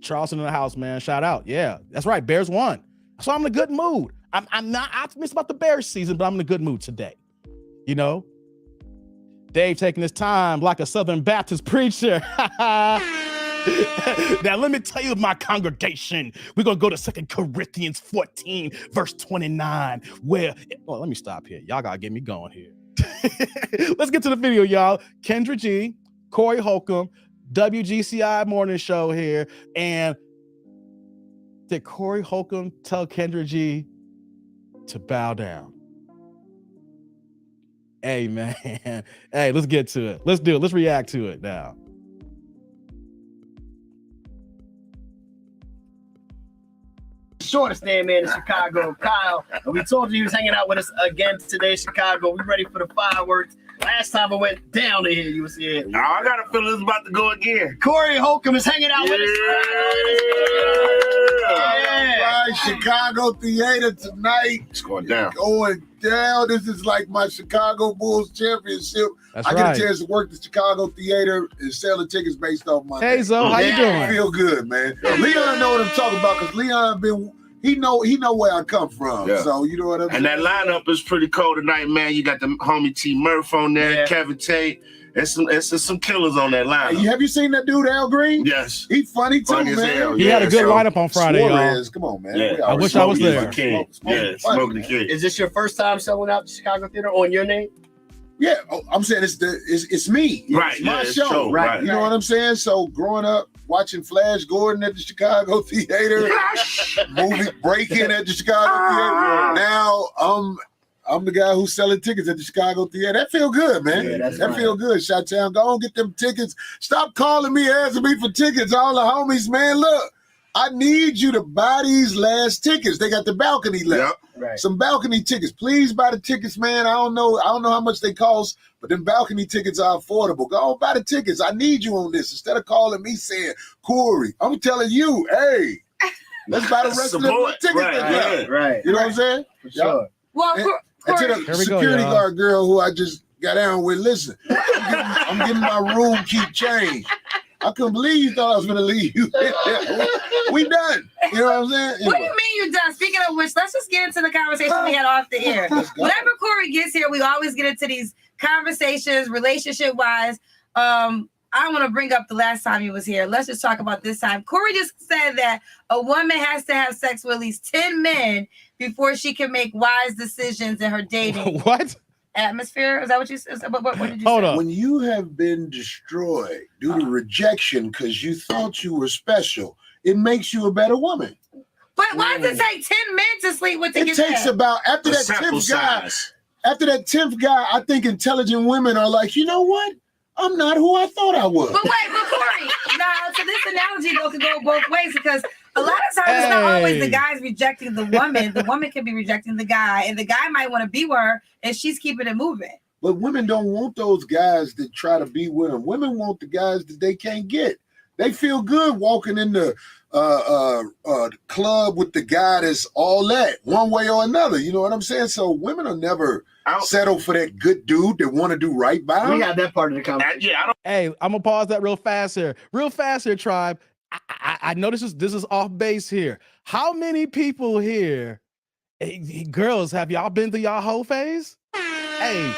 Charleston in the house, man. Shout out. Yeah, that's right. Bears won. So I'm in a good mood. I'm not optimistic about the Bears season, but I'm in a good mood today. Dave taking his time like a Southern Baptist preacher. Now, let me tell you, my congregation, we're going to go to 2 Corinthians 14, verse 29, where, let me stop here. Y'all got to get me going here. Let's get to the video, y'all. Kendra G, Corey Holcomb, WGCI morning show here. And did Corey Holcomb tell Kendra G to bow down? Hey, man. Hey, let's get to it. Let's do it. Let's react to it now. Shortest man in Chicago, Kyle. And we told you he was hanging out with us again today, Chicago. We ready for the fireworks. Last time I went down to here, you was here. Oh, I got a feeling it's about to go again. Corey Holcomb is hanging out with us. Yeah. Right, Chicago Theater tonight. It's going down. Going down. This is like my Chicago Bulls championship. That's I right. get a chance to work the Chicago Theater and sell the tickets based off my Hey, Zo, how you doing? I feel good, man. Leon know what I'm talking about because Leon he know where I come from. Yeah. So you know what I mean? And that lineup is pretty cold tonight, man. You got the homie T Murph on there, Yeah. Kevin Tate, It's some killers on that line. Have you seen that dude, Al Green? Yes. He's funny too, Funny as man. hell. He had a good lineup on Friday, y'all. Suarez, come on, man. Yeah. I wish I was there. Smoking the kid. Is this your first time selling out the Chicago Theater on your name? Yeah, I'm saying it's me. Right, It's my it's show. show, right. You know what I'm saying? So growing up, watching Flash Gordon at the Chicago Theater, movie Breaking at the Chicago Theater. Now I'm the guy who's selling tickets at the Chicago Theater. That feel good, man. Yeah, that feel good. Chi-Town, go on, get them tickets. Stop calling me, asking me for tickets. All the homies, man, look. I need you to buy these last tickets. They got the balcony left. Yep. Right. Some balcony tickets. Please buy the tickets, man. I don't know how much they cost, but them balcony tickets are affordable. Go on, buy the tickets. I need you on this. Instead of calling me saying, Corey, I'm telling you, hey, let's buy the rest of the tickets. Right. You know what I'm saying? For sure. Well, And to the security guard girl who I just got down with, listen, I'm getting my room keep changed. I couldn't believe you thought I was going to leave you. We done. You know what I'm saying? What do you mean you're done? Speaking of which, let's just get into the conversation we had off the air. Whenever Corey gets here, we always get into these conversations, relationship-wise. I want to bring up the last time he was here. Let's just talk about this time. Corey just said that a woman has to have sex with at least 10 men before she can make wise decisions in her dating. What? Atmosphere? Is that what you said? What did you Hold say? up. When you have been destroyed due to rejection because you thought you were special, it makes you a better woman. But why does it take 10 men to sleep with to It get takes that? about after that 10th guy, I think intelligent women are like, you know what? I'm not who I thought I was. But Corey, so this analogy though could go both ways because a lot of times it's not always the guy's rejecting the woman. The woman can be rejecting the guy, and the guy might want to be with her, and she's keeping it moving. But women don't want those guys that try to be with them. Women want the guys that they can't get. They feel good walking in the club with the guy that's all that, one way or another. You know what I'm saying? So women will never settle for that good dude that want to do right by them. We got that part of the conversation. Hey, I'm gonna pause that real fast here. Tribe. I know this is off base here. How many people here, girls, have y'all been through y'all whole phase? Hey,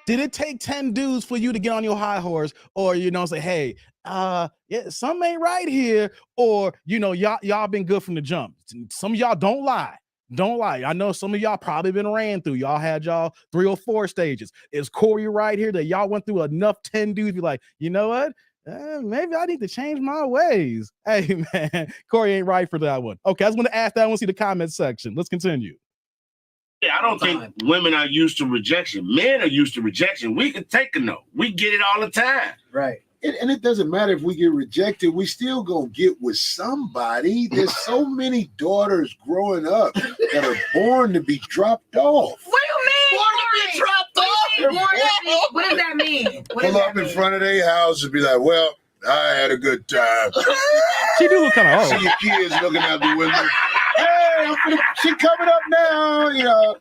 did it take 10 dudes for you to get on your high horse, or say, hey, yeah, something ain't right here, or y'all been good from the jump? Some of y'all don't lie. I know some of y'all probably been ran through. Y'all had y'all 3 or 4 stages. Is Corey right here that y'all went through enough 10 dudes be like, you know what? Maybe I need to change my ways. Hey, man, Corey ain't right for that one. Okay, I just want to ask that one. See the comment section. Let's continue. Yeah, I don't think women are used to rejection. Men are used to rejection. We can take a no. We get it all the time. Right. And it doesn't matter if we get rejected. We still gonna get with somebody. There's so many daughters growing up that are born to be dropped off. What do you mean? Born to be dropped off? What does that mean? Pull up in front of their house and be like, well, I had a good time. She do look kind of old. See your kids looking out the window. Hey, she coming up now.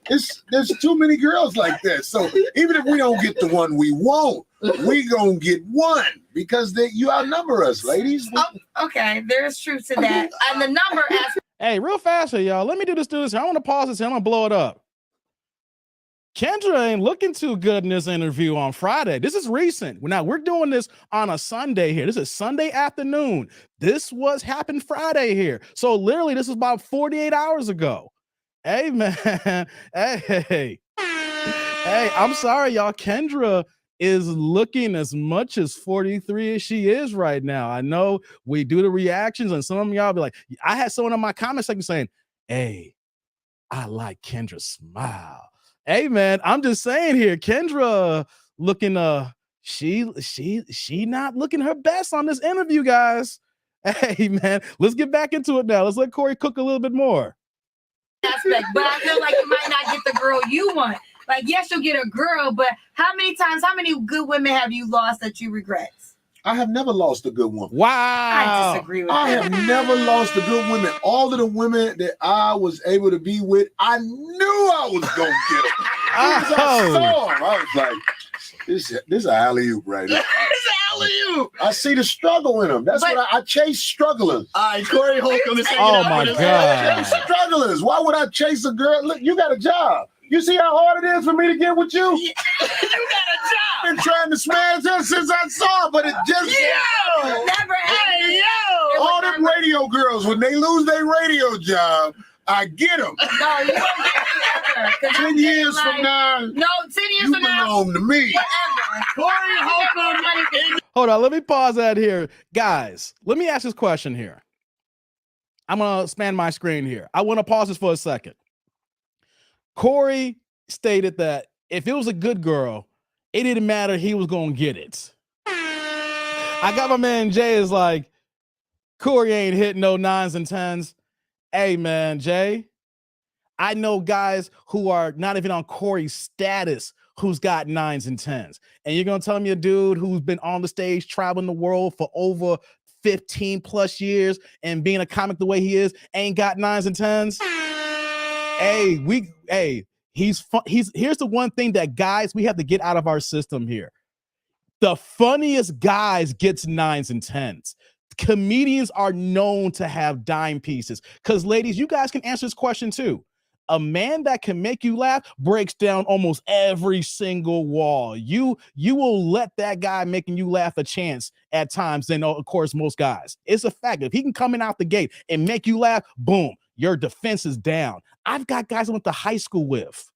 There's too many girls like that. So even if we don't get the one we want, we gonna get one because you outnumber us, ladies. Okay, there's truth to that. And the number aspect. Hey, real fast here, y'all. Let me do this here. I want to pause this here. I'm gonna blow it up. Kendra ain't looking too good in this interview on Friday. This is recent. Now we're doing this on a Sunday here. This is Sunday afternoon. This happened Friday here. So literally this is about 48 hours ago. Hey, man. Hey, I'm sorry, y'all. Kendra is looking as much as 43 as she is right now. I know we do the reactions and some of y'all be like, I had someone in my comment section saying, hey, I like Kendra's smile. Hey, man, I'm just saying here, Kendra looking, she not looking her best on this interview, guys. Hey, man, let's get back into it now. Let's let Corey cook a little bit more. Aspect, but I feel like you might not get the girl you want. Like, yes, you'll get a girl, but how many good women have you lost that you regret? I have never lost a good woman. Wow. I disagree with I that. have never lost a good woman. All of the women that I was able to be with, I knew I was going to get them. As I saw them, I was like, this is an alley-oop right now. It's alley-oop. I see the struggle in them. That's what I chase strugglers. All right, Corey Holcomb is hanging out my with us. God. I chase strugglers. Why would I chase a girl? Look, you got a job. You see how hard it is for me to get with you? You got a job. been trying to smash her since I saw her, but it just Never happened. Hey, yo! all them radio girls, when they lose their radio job, I get them. No, you don't get me ever. 10 years from now, No, 10 years you from now. belong to me. Forever. Corey Holcomb. Hold on, let me pause that here. Guys, let me ask this question here. I'm going to span my screen here. I want to pause this for a second. Corey stated that if it was a good girl, it didn't matter. He was going to get it. I got my man Jay is like, Corey ain't hitting no 9s and 10s. Hey, man, Jay, I know guys who are not even on Corey's status who's got 9s and 10s. And you're going to tell me a dude who's been on the stage traveling the world for over 15 plus years and being a comic the way he is ain't got 9s and 10s? Here's the one thing that guys, we have to get out of our system here. The funniest guys gets 9s and 10s. Comedians are known to have dime pieces. Because ladies, you guys can answer this question too. A man that can make you laugh breaks down almost every single wall. You will let that guy making you laugh a chance at times than, of course, most guys. It's a fact. If he can come in out the gate and make you laugh, boom, your defense is down. I've got guys I went to high school with.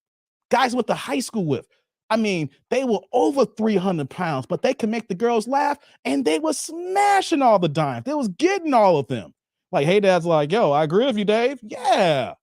I mean, they were over 300 pounds, but they can make the girls laugh, and they were smashing all the dimes. They was getting all of them. Like, hey, Dad's like, yo, I agree with you, Dave. Yeah.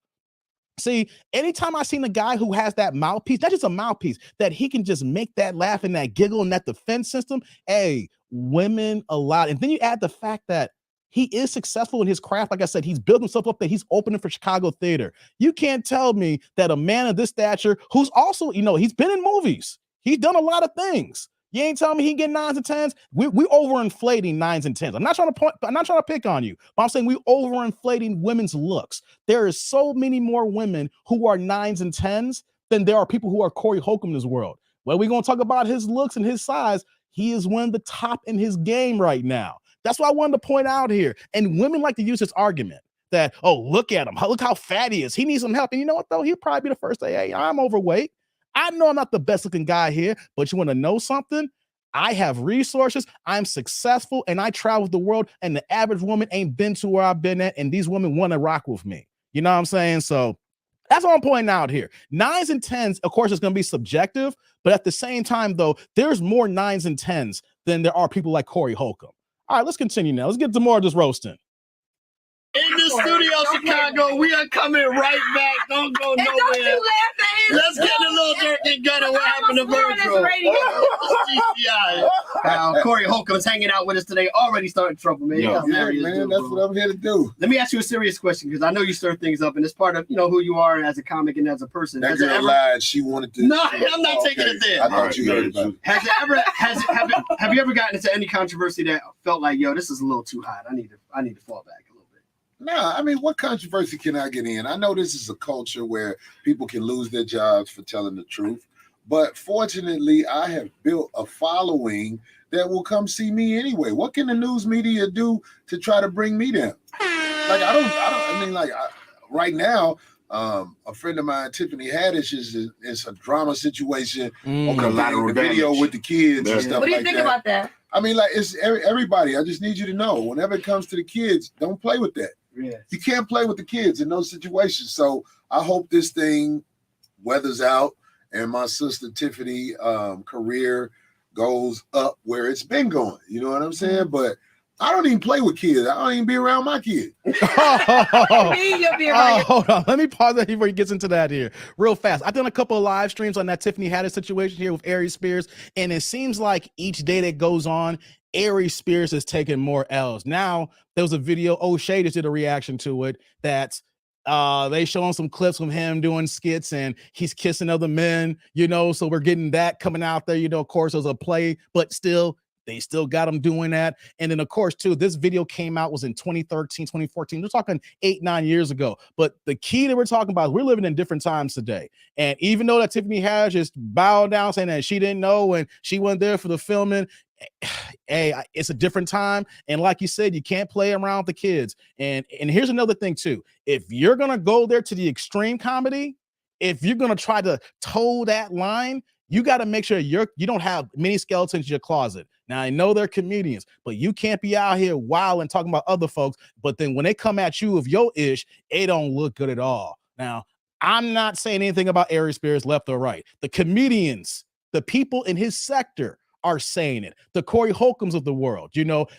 See, anytime I seen a guy who has that mouthpiece, that's just a mouthpiece, that he can just make that laugh and that giggle and that defense system, hey, women a lot. And then you add the fact that he is successful in his craft. Like I said, he's built himself up, that he's opening for Chicago theater. You can't tell me that a man of this stature, who's also, he's been in movies. He's done a lot of things. You ain't telling me he get 9s and 10s. We overinflating 9s and 10s. I'm not trying to pick on you, but I'm saying we overinflating women's looks. There is so many more women who are 9s and 10s than there are people who are Corey Holcomb in this world. Well, we're going to talk about his looks and his size. He is one of the top in his game right now. That's what I wanted to point out here. And women like to use this argument that, oh, look at him. Look how fat he is. He needs some help. And you know what, though? He'll probably be the first to say, hey, I'm overweight. I know I'm not the best looking guy here, but you want to know something? I have resources. I'm successful, and I travel the world, and the average woman ain't been to where I've been at, and these women want to rock with me. You know what I'm saying? So that's what I'm pointing out here. 9s and 10s, of course, it's going to be subjective, but at the same time, though, there's more 9s and 10s than there are people like Corey Holcomb. All right, let's continue now. Let's get to more of this roasting. In the studio, Chicago, we are coming right back. Don't go nowhere. Don't you laugh at him. Let's get a little dirty gutter. What happened to Virgil? GCI. Corey Holcomb is hanging out with us today. Already starting trouble, man. Yeah, man, that's what I'm here to do. Let me ask you a serious question, because I know you stir things up, and it's part of who you are as a comic and as a person. That girl lied. She wanted to. No, I'm not taking it there. I thought you heard about it. Have you ever gotten into any controversy that felt like, yo, this is a little too hot? I need to fall back a little bit. No, I mean, what controversy can I get in? I know this is a culture where people can lose their jobs for telling the truth, but fortunately, I have built a following that will come see me anyway. What can the news media do to try to bring me down? Like, right now, a friend of mine, Tiffany Haddish, is a drama situation on the video with the kids and stuff like that. What do you think about that? I mean, like, it's everybody. I just need you to know, whenever it comes to the kids, don't play with that. Yes. You can't play with the kids in those situations. So I hope this thing weathers out and my sister Tiffany career goes up where it's been going. You know what I'm saying? But I don't even play with kids. I don't even be around my kids. Hold on. Let me pause that before he gets into that here real fast. I've done a couple of live streams on that Tiffany Haddish situation here with Aries Spears, and it seems like each day that goes on, Aries Spears is taking more L's. Now, there was a video, O'Shea just did a reaction to it, that they showing some clips of him doing skits and he's kissing other men, so we're getting that coming out there, of course, as a play, but still, they still got him doing that. And then, of course, too, this video came out was in 2013, 2014. We're talking 8-9 years ago. But the key that we're talking about is we're living in different times today. And even though that Tiffany Haddish just bowed down saying that she didn't know and she wasn't there for the filming, hey, it's a different time. And like you said, you can't play around with the kids. And here's another thing, too. If you're going to go there to the extreme comedy, if you're going to try to toe that line, You got to make sure you don't have many skeletons in your closet. Now, I know they're comedians, but you can't be out here wild and talking about other folks. But then when they come at you with your ish, it don't look good at all. Now, I'm not saying anything about Aries Spears left or right. The comedians, the people in his sector are saying it. The Corey Holcombs of the world,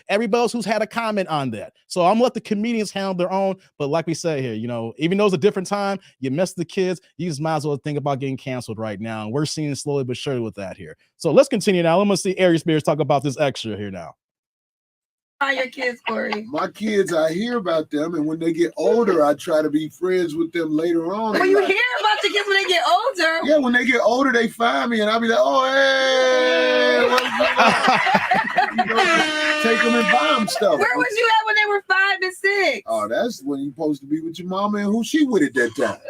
everybody else who's had a comment on that. So I'm gonna let the comedians handle their own. But like we say here, even though it's a different time, you mess the kids, you just might as well think about getting canceled right now. And we're seeing slowly but surely with that here. So let's continue now. I'm gonna see Aries Spears talk about this extra here now. How are your kids, Corey? My kids, I hear about them, and when they get older, I try to be friends with them later on. Well, you hear about your kids when they get older. Yeah, when they get older, they find me, and I'll be like, oh, hey, take them and buy them stuff. Where was you at when they were 5 and 6? Oh, that's when you're supposed to be with your mama and who she with at that time.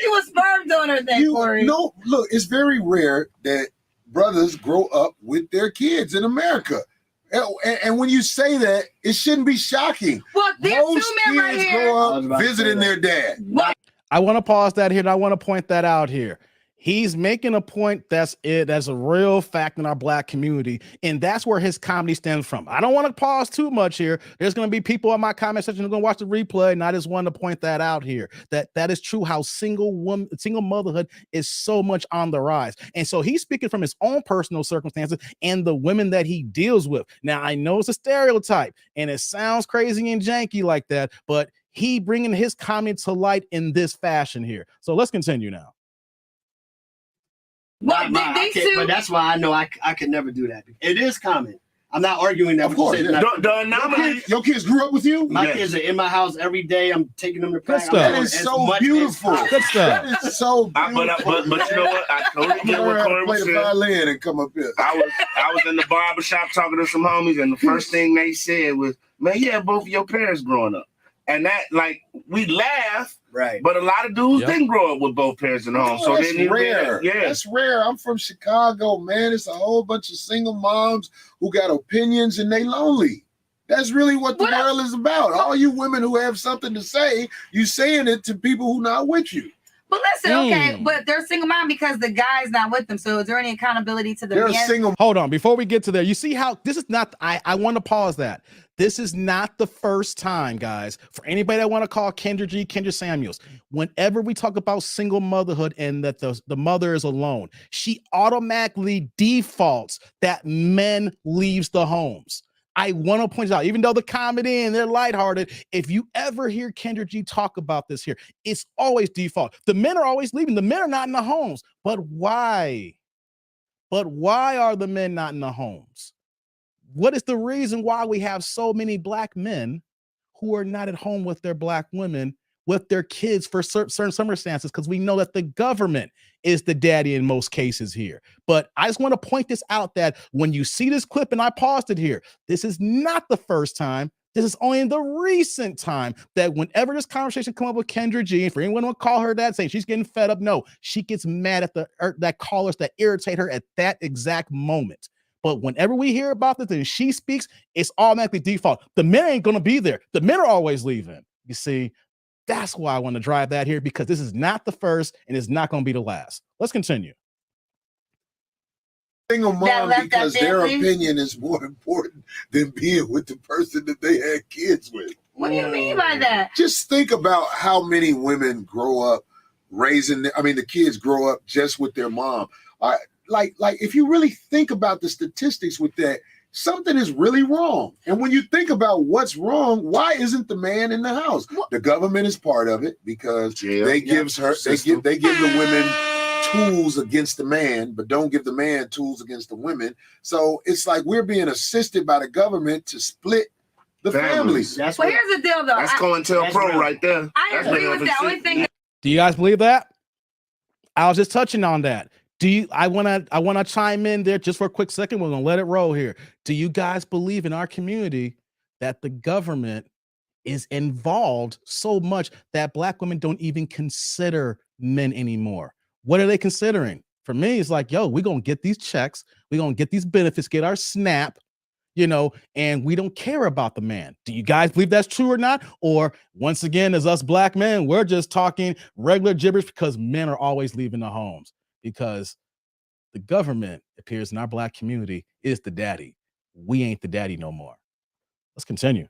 You a sperm donor then, Corey. No, look, it's very rare that brothers grow up with their kids in America. And when you say that, it shouldn't be shocking. Well, there's most two men kids right here. grow up visiting their dad. What? I want to pause that here, and I want to point that out here. He's making a point that's a real fact in our Black community, and that's where his comedy stems from. I don't want to pause too much here. There's going to be people in my comment section who are going to watch the replay, and I just want to point that out here. That is true, how single motherhood is so much on the rise. And so he's speaking from his own personal circumstances and the women that he deals with. Now, I know it's a stereotype, and it sounds crazy and janky like that, but he bringing his comedy to light in this fashion here. So let's continue now. Well, but that's why I know I could never do that. It is common. I'm not arguing that. Of course, your kids grew up with you. My kids are in my house every day. I'm taking them to practice. That is so beautiful. Good stuff. That is so beautiful. But you know what? I totally get what Corey was saying. Play the violin and come up here. I was in the barbershop talking to some homies, and the first thing they said was, "Man, you had both of your parents growing up." And that, like, we laugh, right? But a lot of dudes didn't grow up with both parents in the home, so that's rare. That's rare. I'm from Chicago, man. It's a whole bunch of single moms who got opinions and they lonely. That's really what the world is about. All you women who have something to say, you saying it to people who not with you. But listen, okay, but they're single mom because the guy's not with them. So is there any accountability to the man? Hold on, before we get to there, you see how this is not, I want to pause that. This is not the first time, guys, for anybody that want to call Kendra Samuels. Whenever we talk about single motherhood and that the mother is alone, she automatically defaults that men leaves the homes. I want to point out, even though the comedy and they're lighthearted, if you ever hear Kendra G talk about this here, it's always default. The men are always leaving. The men are not in the homes. But why? But why are the men not in the homes? What is the reason why we have so many Black men who are not at home with their Black women, with their kids for certain circumstances? Because we know that the government is the daddy in most cases here. But I just want to point this out that when you see this clip, and I paused it here, this is not the first time. This is only in the recent time that whenever this conversation come up with Kendra G, and for anyone to call her that, saying she's getting fed up, no, she gets mad at that callers that irritate her at that exact moment. But whenever we hear about this and she speaks, it's automatically default. The men ain't going to be there. The men are always leaving. You see, that's why I want to drive that here, because this is not the first and it's not going to be the last. Let's continue. Single mom because their opinion is more important than being with the person that they had kids with. What do you mean by that? Just think about how many women grow up the kids grow up just with their mom. Like if you really think about the statistics with that, something is really wrong. And when you think about what's wrong, why isn't the man in the house? The government is part of it because they give the women tools against the man, but don't give the man tools against the women. So it's like we're being assisted by the government to split the families. Here's the deal, though. That's COINTELPRO right there. I agree with that. Only thing. Do you guys believe that? I was just touching on that. I want to chime in there just for a quick second. We're going to let it roll here. Do you guys believe in our community that the government is involved so much that Black women don't even consider men anymore? What are they considering? For me, it's like, yo, we're going to get these checks. We're going to get these benefits, get our SNAP, and we don't care about the man. Do you guys believe that's true or not? Or once again, as us Black men, we're just talking regular gibberish because men are always leaving the homes. because the government appears in our Black community is the daddy. We ain't the daddy no more. Let's continue.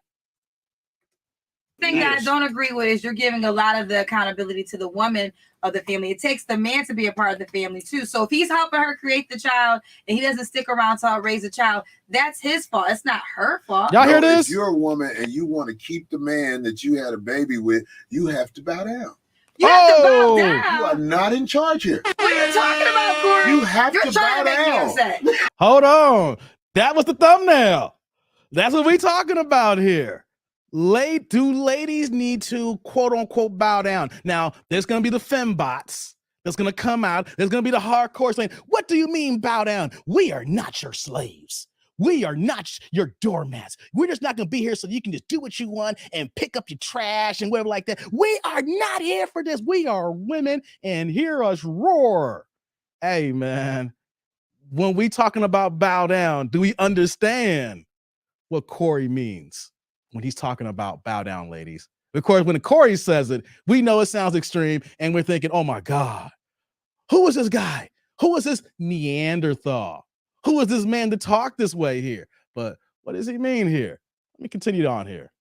The thing that I don't agree with is you're giving a lot of the accountability to the woman of the family. It takes the man to be a part of the family too. So if he's helping her create the child and he doesn't stick around to raise a child, that's his fault. It's not her fault. Y'all hear this? If you're a woman and you want to keep the man that you had a baby with, you have to bow down. You have to bow down. You are not in charge here. What are you talking about, Corey? You have You're to trying bow to make me down. upset. Hold on. That was the thumbnail. That's what we talking about here. Do ladies need to quote unquote bow down? Now, there's gonna be the fembots that's gonna come out. There's gonna be the hardcore saying, what do you mean bow down? We are not your slaves. We are not your doormats. We're just not gonna be here so you can just do what you want and pick up your trash and whatever like that. We are not here for this. We are women, and hear us roar. Hey man, when we talking about bow down, do we understand what Corey means when he's talking about bow down, ladies? Of course, when Corey says it, we know it sounds extreme, and we're thinking, oh my God, who is this guy? Who is this Neanderthal? Who is this man to talk this way here? But what does he mean here? Let me continue on here.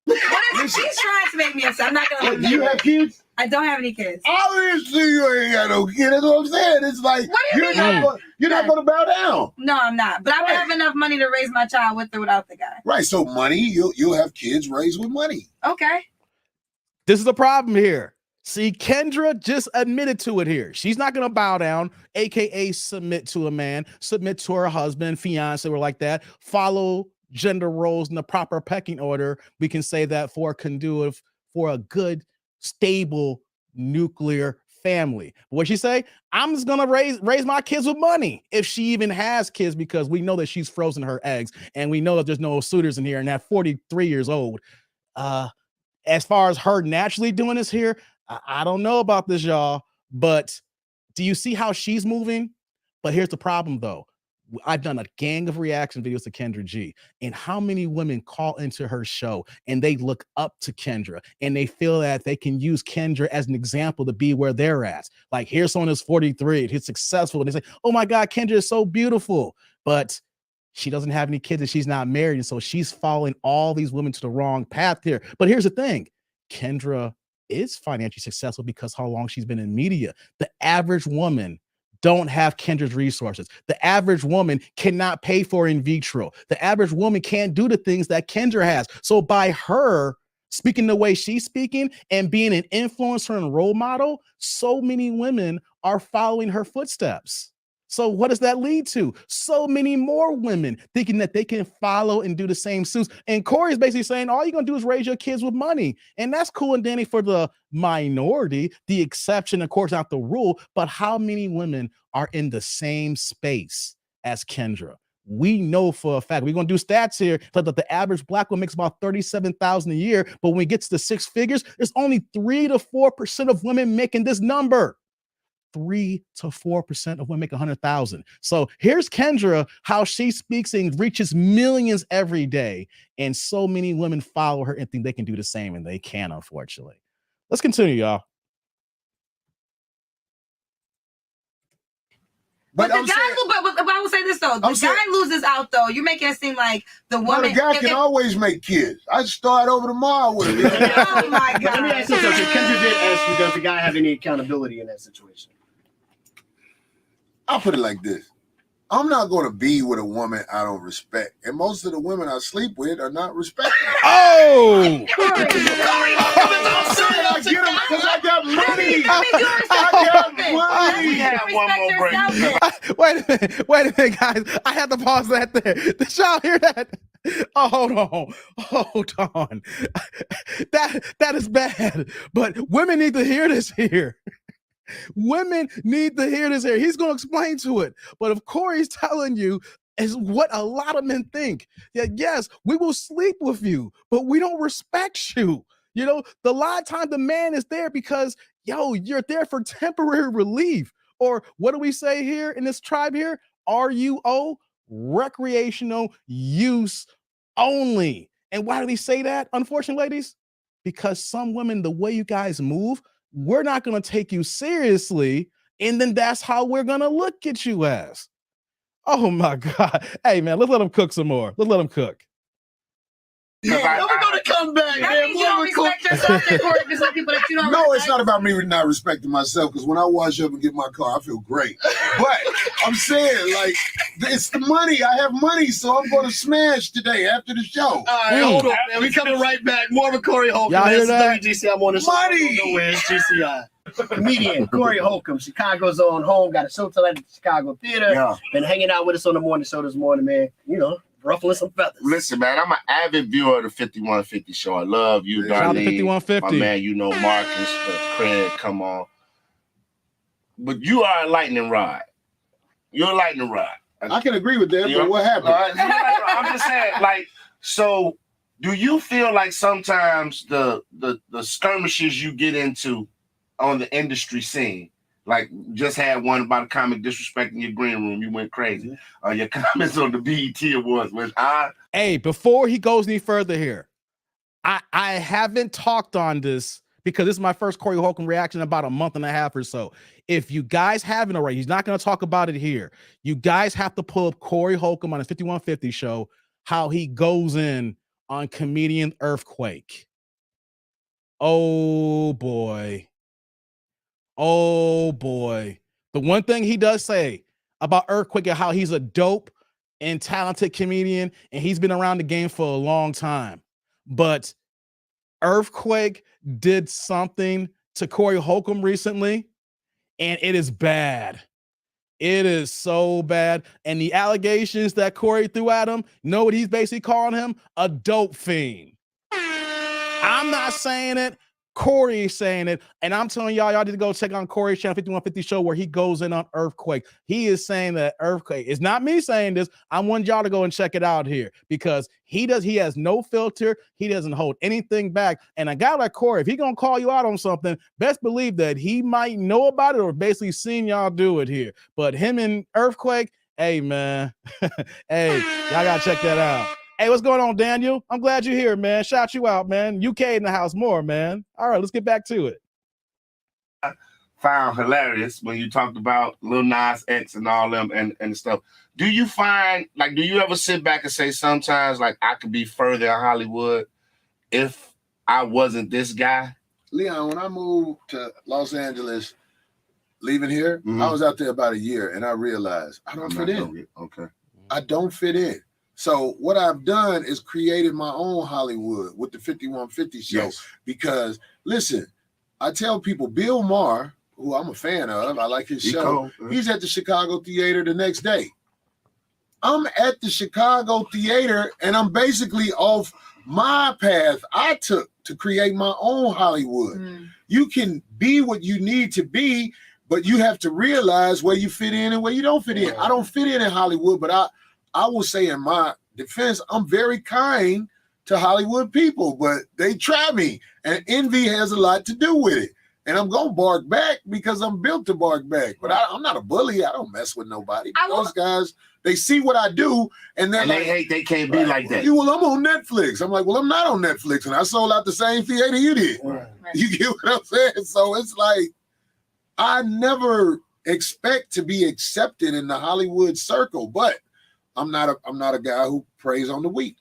She's trying to make me upset. I'm not gonna. Do you have kids? I don't have any kids. Obviously, you ain't got no kids. That's what I'm saying. It's like What do you mean? You're not going to bow down. No, I'm not. But I don't have enough money to raise my child with or without the guy. Right. So money, you'll have kids raised with money. Okay. This is the problem here. See, Kendra just admitted to it here. She's not going to bow down, aka submit to a man, submit to her husband, fiance, or like that. Follow gender roles in the proper pecking order. We can say that for a good, stable nuclear family. What she say? I'm just gonna raise my kids with money, if she even has kids, because we know that she's frozen her eggs, and we know that there's no suitors in here. And at 43 years old, as far as her naturally doing this here, I don't know about this, y'all. But do you see how she's moving? But here's the problem, though. I've done a gang of reaction videos to Kendra G, and how many women call into her show and they look up to Kendra and they feel that they can use Kendra as an example to be where they're at. Like, here's someone who's 43, he's successful, and they say, oh my God, Kendra is so beautiful, but she doesn't have any kids and she's not married. And so she's following all these women to the wrong path here. But here's the thing. Kendra is financially successful because how long she's been in media. The average woman don't have Kendra's resources. The average woman cannot pay for in vitro. The average woman can't do the things that Kendra has. So by her speaking the way she's speaking and being an influencer and role model, so many women are following her footsteps. So what does that lead to? So many more women thinking that they can follow and do the same suits. And Corey's basically saying, all you're going to do is raise your kids with money. And that's cool and dandy for the minority, the exception, of course, not the rule. But how many women are in the same space as Kendra? We know for a fact, we're going to do stats here, that the average Black woman makes about $37,000 a year. But when we get to the six figures, there's only 3 to 4% of women making this number. 3 to 4% of women make 100,000. So here's Kendra, how she speaks and reaches millions every day. And so many women follow her and think they can do the same, and they can, unfortunately. Let's continue, y'all. But the guy, but I will say this though, the guy loses out though. You're making it seem like the woman. The guy can always make kids. I start over tomorrow with him. Oh my God. Let me ask you something. Kendra did ask you, does the guy have any accountability in that situation? I'll put it like this. I'm not going to be with a woman I don't respect. And most of the women I sleep with are not respected. Oh! I get them because I got money. Wait a minute, guys. I had to pause that there. Did y'all hear that? Oh, hold on. That is bad. But women need to hear this here. Women need to hear this here. He's going to explain to it. But if Corey's telling you is what a lot of men think, that yes, we will sleep with you, but we don't respect you. You know, the lot of time the man is there because, you're there for temporary relief. Or what do we say here in this tribe here? RUO, recreational use only. And why do we say that, unfortunately, ladies? Because some women, the way you guys move, we're not going to take you seriously And then that's how we're gonna look at you as. Oh my God. Hey man, let's let him cook some more. Let's let him cook. Yeah, we're gonna come back, That man. means you don't respect yourself, then, Corey, because some people that you don't No, respect. it's not about me not respecting myself, because when I wash up and get my car, I feel great. But I'm saying, like, it's the money. I have money, so I'm going to smash today after the show. All right, hold on, man. We coming right back. More of Corey Holcomb. Y'all hear This is that? WGCI. I'm on the show. Money! Nowhere. It's GCI. Comedian Corey Holcomb, Chicago's own home. Got a show tonight at the Chicago Theater. Yeah. Been hanging out with us on the morning show this morning, man. You know, ruffling some feathers. Listen, man, I'm an avid viewer of the 5150 show. I love you, Shout out to Darlene. 5150. My man, you know Marcus, Craig, come on. But you are a lightning rod. You're a lightning rod. I can agree with that, Yeah. but what happened? I'm just saying, like, so do you feel like sometimes the skirmishes you get into on the industry scene, like just had one about a comic disrespecting your green room, you went crazy. Your comments on the BET Awards, which Hey, before he goes any further here, I haven't talked on this because this is my first Corey Holcomb reaction in about a month and a half or so. If you guys haven't already, he's not going to talk about it here. You guys have to pull up Corey Holcomb on his 5150 show, how he goes in on comedian Earthquake. Oh boy. Oh boy. The one thing he does say about Earthquake and how he's a dope and talented comedian, and he's been around the game for a long time. But Earthquake did something to Corey Holcomb recently, and it is bad. It is so bad. And the allegations that Corey threw at him, know what he's basically calling him? A dope fiend. I'm not saying it. Corey is saying it, and I'm telling y'all need to go check on Corey's channel 5150 show where he goes in on Earthquake. He is saying that Earthquake, it's not me saying this. I want y'all to go and check it out here because he has no filter. He doesn't hold anything back. And a guy like Corey, if he gonna call you out on something, best believe that he might know about it or basically seen y'all do it here. But him and Earthquake, hey man, hey, y'all gotta check that out. Hey, what's going on, Daniel? I'm glad you're here, man. Shout you out, man. UK in the house more, man. All right, let's get back to it. found hilarious when you talked about Lil Nas X and all them and stuff. Do you find, like, do you ever sit back and say sometimes, like, I could be further in Hollywood if I wasn't this guy? Leon, when I moved to Los Angeles, leaving here, I was out there about a year, and I realized I don't fit in. Okay. I don't fit in. So what I've done is created my own Hollywood with the 5150 show. Because, listen, I tell people, Bill Maher, who I'm a fan of, I like his show, he's at the Chicago Theater the next day. I'm at the Chicago Theater, and I'm basically off my path I took to create my own Hollywood. You can be what you need to be, but you have to realize where you fit in and where you don't fit in. I don't fit in Hollywood, but I will say in my defense, I'm very kind to Hollywood people, but they try me, and envy has a lot to do with it. And I'm going to bark back because I'm built to bark back. But I'm not a bully. I don't mess with nobody. Those guys, they see what I do, and they hate they can't be like that. Well, I'm on Netflix. I'm like, well, I'm not on Netflix, and I sold out the same theater you did. You get what I'm saying? So it's like, I never expect to be accepted in the Hollywood circle, but I'm not a guy who preys on the weak.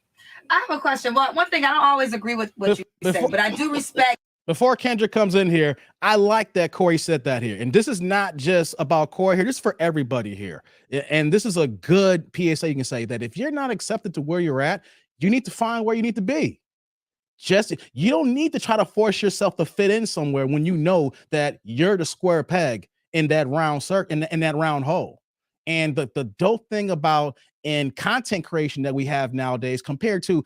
I have a question. Well, one thing, I don't always agree with what you say, but I do respect. Before Kendra comes in here, I like that Corey said that here. And this is not just about Corey here. This is for everybody here. And this is a good PSA you can say that if you're not accepted to where you're at, you need to find where you need to be. You don't need to try to force yourself to fit in somewhere when you know that you're the square peg in that round circle, in that round hole. And the dope thing about in content creation that we have nowadays compared to,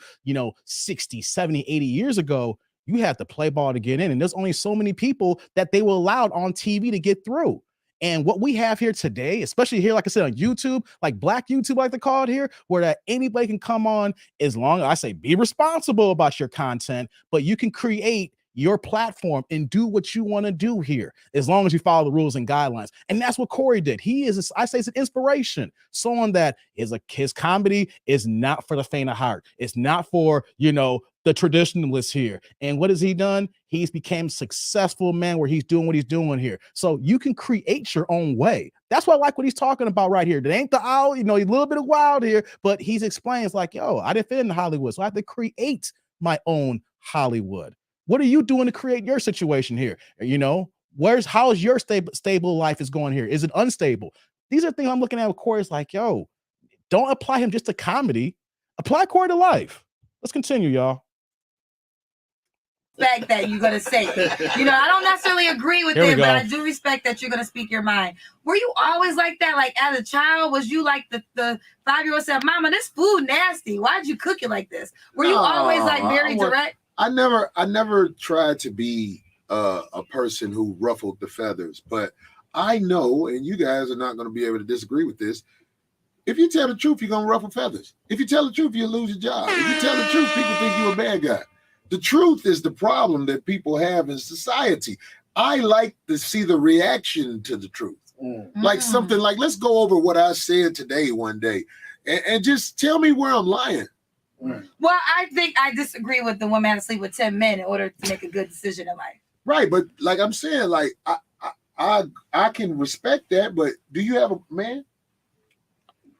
60, 70, 80 years ago, you have to play ball to get in. And there's only so many people that they will allow on TV to get through. And what we have here today, especially here, like I said, on YouTube, like Black YouTube, like they call it here, where that anybody can come on, as long as I say, be responsible about your content, but you can create your platform and do what you want to do here, as long as you follow the rules and guidelines. And that's what Corey did. He is, I say, it's an inspiration. Someone that is his comedy is not for the faint of heart. It's not for, the the traditionalist here. And what has he done? He's became a successful man where he's doing what he's doing here. So you can create your own way. That's what I like what he's talking about right here. That ain't the owl, he's a little bit of wild here, but he's explaining it's like, yo, I didn't fit into Hollywood, so I have to create my own Hollywood. What are you doing to create your situation here? How's your stable life is going here? Is it unstable? These are things I'm looking at with Corey. It's like, yo, don't apply him just to comedy. Apply Corey to life. Let's continue, y'all. Respect that you're gonna say. I don't necessarily agree with it, but I do respect that you're gonna speak your mind. Were you always like that? Like as a child, was you like the 5-year-old said, "Mama, this food nasty. Why'd you cook it like this?" Were you always like very direct? I never tried to be a person who ruffled the feathers, but I know, and you guys are not going to be able to disagree with this. If you tell the truth, you're going to ruffle feathers. If you tell the truth, you'll lose your job. If you tell the truth, people think you're a bad guy. The truth is the problem that people have in society. I like to see the reaction to the truth. Like something like, let's go over what I said today one day and just tell me where I'm lying. Well, I think I disagree with the woman has to sleep with 10 men in order to make a good decision in life. Right, but like I'm saying, like I can respect that, but do you have a man?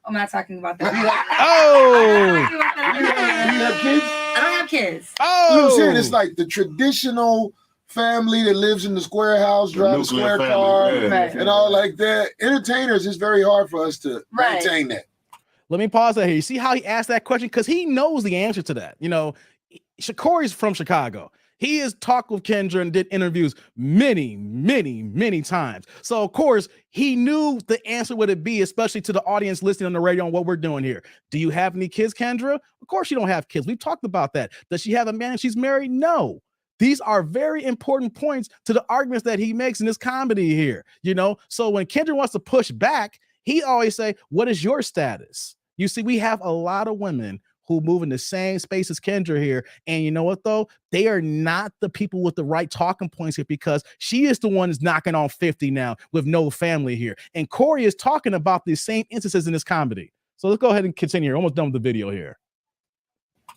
I'm not talking about that. Do you have kids? I don't have kids. You know what I'm saying? It's like the traditional family that lives in the square house, drives a square car, and all like that. Entertainers, it's very hard for us to maintain that. Let me pause that here. You see how he asked that question? Because he knows the answer to that. Corey's from Chicago. He has talked with Kendra and did interviews many, many, many times. So, of course, he knew the answer would it be, especially to the audience listening on the radio on what we're doing here. Do you have any kids, Kendra? Of course you don't have kids. We've talked about that. Does she have a man and she's married? No. These are very important points to the arguments that he makes in this comedy here. So when Kendra wants to push back, he always say, what is your status? You see, we have a lot of women who move in the same space as Kendra here. And you know what, though? They are not the people with the right talking points here because she is the one that's knocking on 50 now with no family here. And Corey is talking about the same instances in this comedy. So let's go ahead and continue. We're almost done with the video here.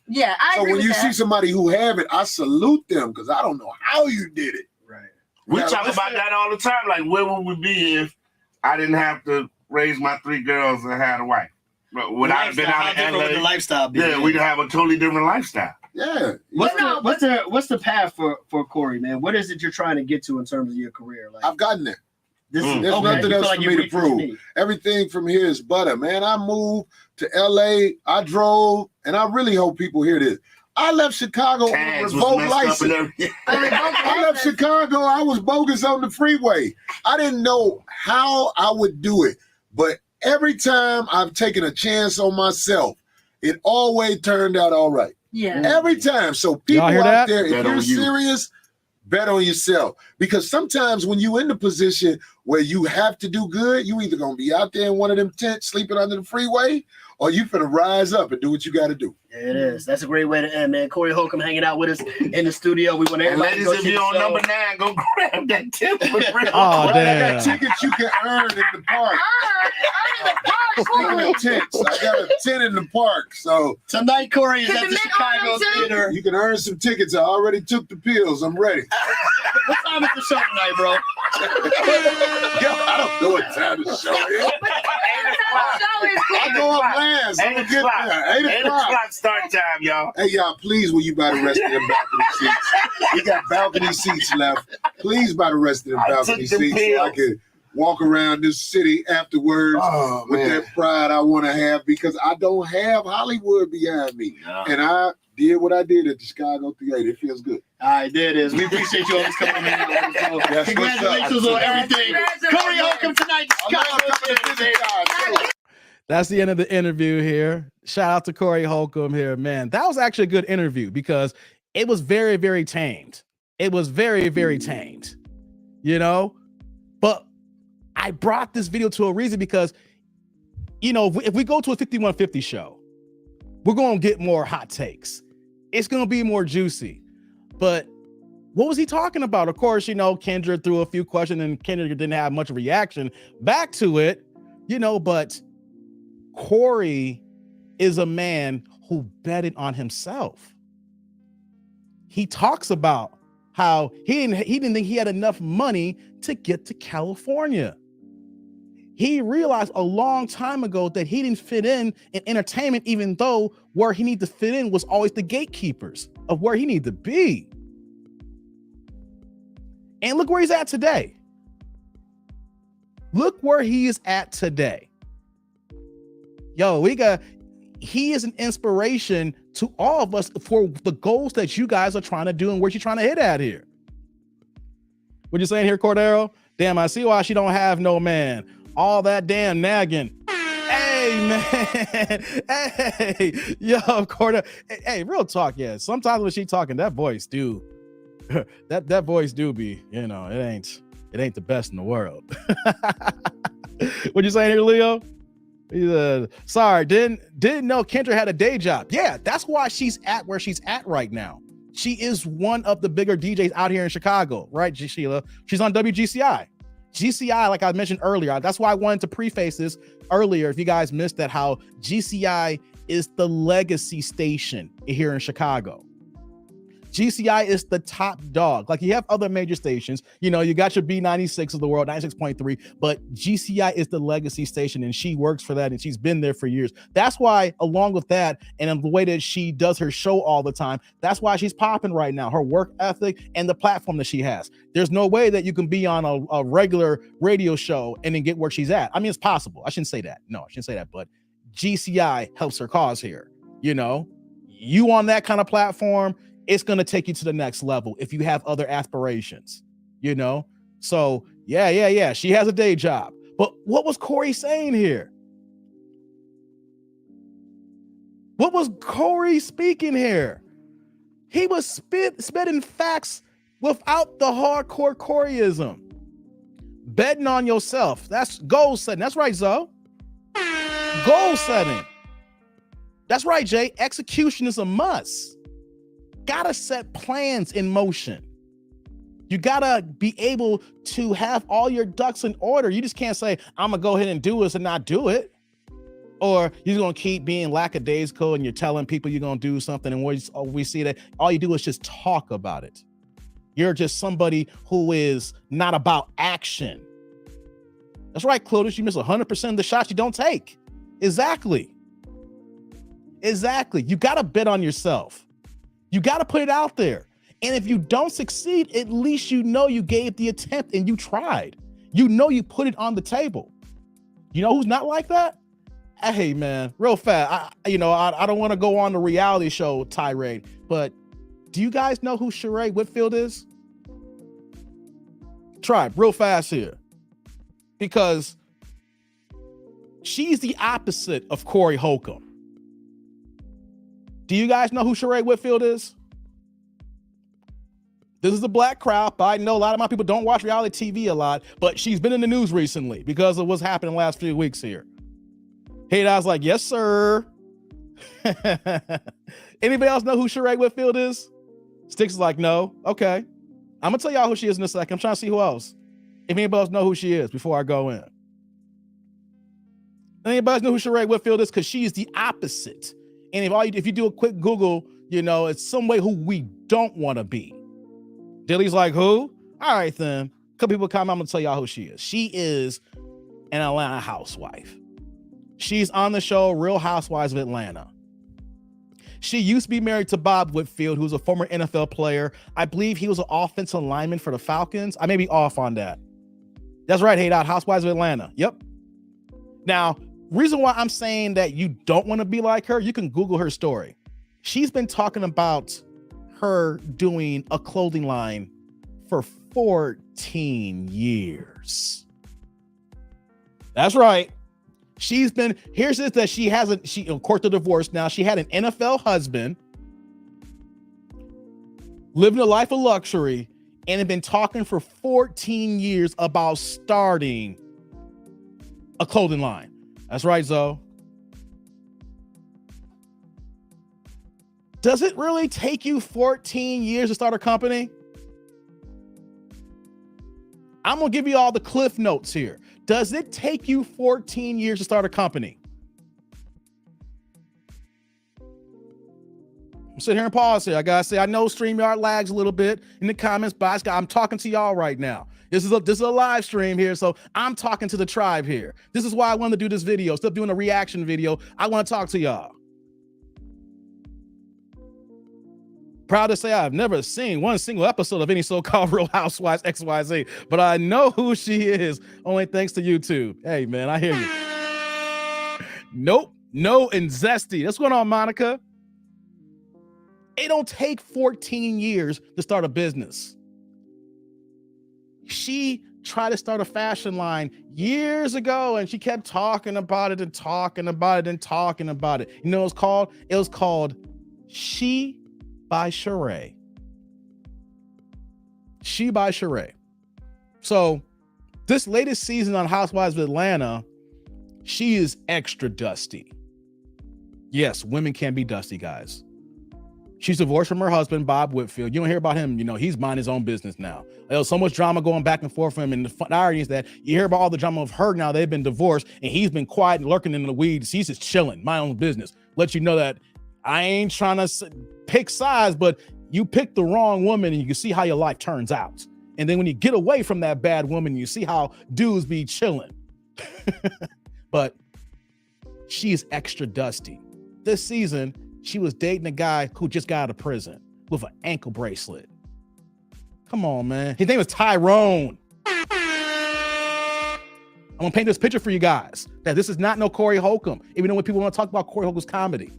Yeah, I agree. So when you see somebody who have it, I salute them because I don't know how you did it. Right. We talk about that all the time. Like, where would we be if I didn't have to raise my 3 girls and had a wife? Would I have been out in LA? The lifestyle. Yeah, we'd have a totally different lifestyle. Yeah. What's the path for Corey, man? What is it you're trying to get to in terms of your career? Like, I've gotten there. There's okay, nothing else for me to prove. Everything from here is butter, man. I moved to LA. I drove, and I really hope people hear this. I left Chicago on a revoked license. I left Chicago. I was bogus on the freeway. I didn't know how I would do it, but every time I've taken a chance on myself, it always turned out all right. Yeah. Every time. So people out there, if you're serious, bet on yourself. Because sometimes when you're in the position where you have to do good, you either going to be out there in one of them tents sleeping under the freeway, or you finna rise up and do what you got to do. Yeah, it is. That's a great way to end, man. Corey Holcomb hanging out with us in the studio. We want everybody to go. Ladies, if you're on number 9, go grab that tip. Oh, damn. I got tickets you can earn in the park. I got a tent in the park. So tonight, Corey is at the Chicago Theater. You can earn some tickets. I already took the pills. I'm ready. What time is the show tonight, bro? I don't know what time the show is. I go up last. I'm gonna get there. 8 o'clock start time, y'all. Hey, y'all, please, will you buy the rest of them balcony seats? We got balcony seats left. Please buy the rest of them balcony seats so I can walk around this city afterwards with that pride I want to have, because I don't have Hollywood behind me. No. And I did what I did at the Chicago Theater. It feels good. All right, there it is. We appreciate you always coming in. Congratulations on everything. Corey Holcomb tonight, Chicago Theater. That's the end of the interview here. Shout out to Corey Holcomb here, man. That was actually a good interview because it was very, very tamed. It was very, very tamed, But I brought this video to a reason because, if we go to a 5150 show, we're going to get more hot takes. It's going to be more juicy. But what was he talking about? Of course, Kendra threw a few questions and Kendra didn't have much reaction back to it, but Corey is a man who betted on himself. he talks about how he didn't think he had enough money to get to California. He realized a long time ago that he didn't fit in entertainment, even though where he needed to fit in was always the gatekeepers of where he needed to be. And look where he's at today. Look where he is at today. Yo, he is an inspiration to all of us for the goals that you guys are trying to do and where you're trying to hit at here. What you saying here, Cordero? Damn, I see why she don't have no man. All that damn nagging. Hey, man. Hey, yo, Cordero. Hey, real talk, yeah. Sometimes when she talking, that voice do, that voice do be, you know, it ain't the best in the world. What you saying here, Leo? Sorry, didn't know Kendra had a day job. Yeah, that's why she's at where she's at right now. She is one of the bigger DJs out here in Chicago, right, Sheila? She's on WGCI. GCI, like I mentioned earlier, that's why I wanted to preface this earlier. If you guys missed that, how GCI is the legacy station here in Chicago. GCI is the top dog. Like you have other major stations, you know, you got your B96 of the world, 96.3, but GCI is the legacy station and she works for that and she's been there for years. That's why, along with that, and the way that she does her show all the time, that's why she's popping right now, her work ethic and the platform that she has. There's no way that you can be on a regular radio show and then get where she's at. I mean, it's possible. I shouldn't say that. No, I shouldn't say that, but GCI helps her cause here. You know, you on that kind of platform, it's going to take you to the next level if you have other aspirations, you know? So yeah. She has a day job. But what was Corey saying here? What was Corey speaking here? He was spitting facts without the hardcore Coreyism. Betting on yourself. That's goal setting. That's right, Zoe. Goal setting. That's right, Jay. Execution is a must. Gotta set plans in motion. You gotta be able to have all your ducks in order. You just can't say, I'm gonna go ahead and do this and not do it. Or you're gonna keep being lackadaisical and you're telling people you're gonna do something and we see that all you do is just talk about it. You're just somebody who is not about action. That's right, Clotis, you miss 100% of the shots you don't take. Exactly. You gotta bet on yourself. You got to put it out there. And if you don't succeed, at least you know you gave the attempt and you tried. You know you put it on the table. You know who's not like that? Hey, man, real fast. I don't want to go on the reality show tirade, but do you guys know who Sheree Whitfield is? Try it real fast here. Because she's the opposite of Corey Holcomb. Do you guys know who Sheree Whitfield is? This is a black crowd. I know a lot of my people don't watch reality TV a lot, but she's been in the news recently because of what's happened in the last few weeks here. Hey, I was like, yes, sir. Anybody else know who Sheree Whitfield is? Sticks is like, no. Okay. I'm going to tell y'all who she is in a second. I'm trying to see who else. If anybody else know who she is before I go in. Anybody else know who Sheree Whitfield is? Because she is the opposite. And if you do a quick Google, you know, it's some way who we don't want to be. Dilly's like, who? All right, then. A couple people come, I'm going to tell y'all who she is. She is an Atlanta housewife. She's on the show Real Housewives of Atlanta. She used to be married to Bob Whitfield, who's a former NFL player. I believe he was an offensive lineman for the Falcons. I may be off on that. That's right, Hey Dot, Housewives of Atlanta. Yep. Now, reason why I'm saying that you don't want to be like her, you can Google her story. She's been talking about her doing a clothing line for 14 years. That's right. Here's this, that she of course, the divorce now. She had an NFL husband, living a life of luxury, and had been talking for 14 years about starting a clothing line. That's right, Zoe. Does it really take you 14 years to start a company? I'm going to give you all the cliff notes here. Does it take you 14 years to start a company? I'm sitting here and pause here. I gotta say, I know StreamYard lags a little bit in the comments, but I'm talking to y'all right now. This is a live stream here, so I'm talking to the tribe here. This is why I wanted to do this video. Instead of doing a reaction video, I want to talk to y'all. Proud to say I've never seen one single episode of any so-called Real Housewives XYZ, but I know who she is, only thanks to YouTube. Hey, man, I hear you. Nope, no, and zesty. What's going on, Monica? It don't take 14 years to start a business. She tried to start a fashion line years ago, and she kept talking about it and talking about it and talking about it. You know what it's called? It was called She by Sheree. She by Sheree. So this latest season on Housewives of Atlanta, she is extra dusty. Yes, women can be dusty, guys. She's divorced from her husband, Bob Whitfield. You don't hear about him. You know, he's minding his own business now. There's so much drama going back and forth from him. And the irony is that you hear about all the drama of her now. They've been divorced, and he's been quiet and lurking in the weeds. He's just chilling, my own business. Let you know that I ain't trying to pick sides, but you pick the wrong woman and you can see how your life turns out. And then when you get away from that bad woman, you see how dudes be chilling. But she's extra dusty. This season, she was dating a guy who just got out of prison with an ankle bracelet. Come on, man. His name was Tyrone. I'm gonna paint this picture for you guys that this is not no Corey Holcomb, even though when people want to talk about Corey Holcomb's comedy.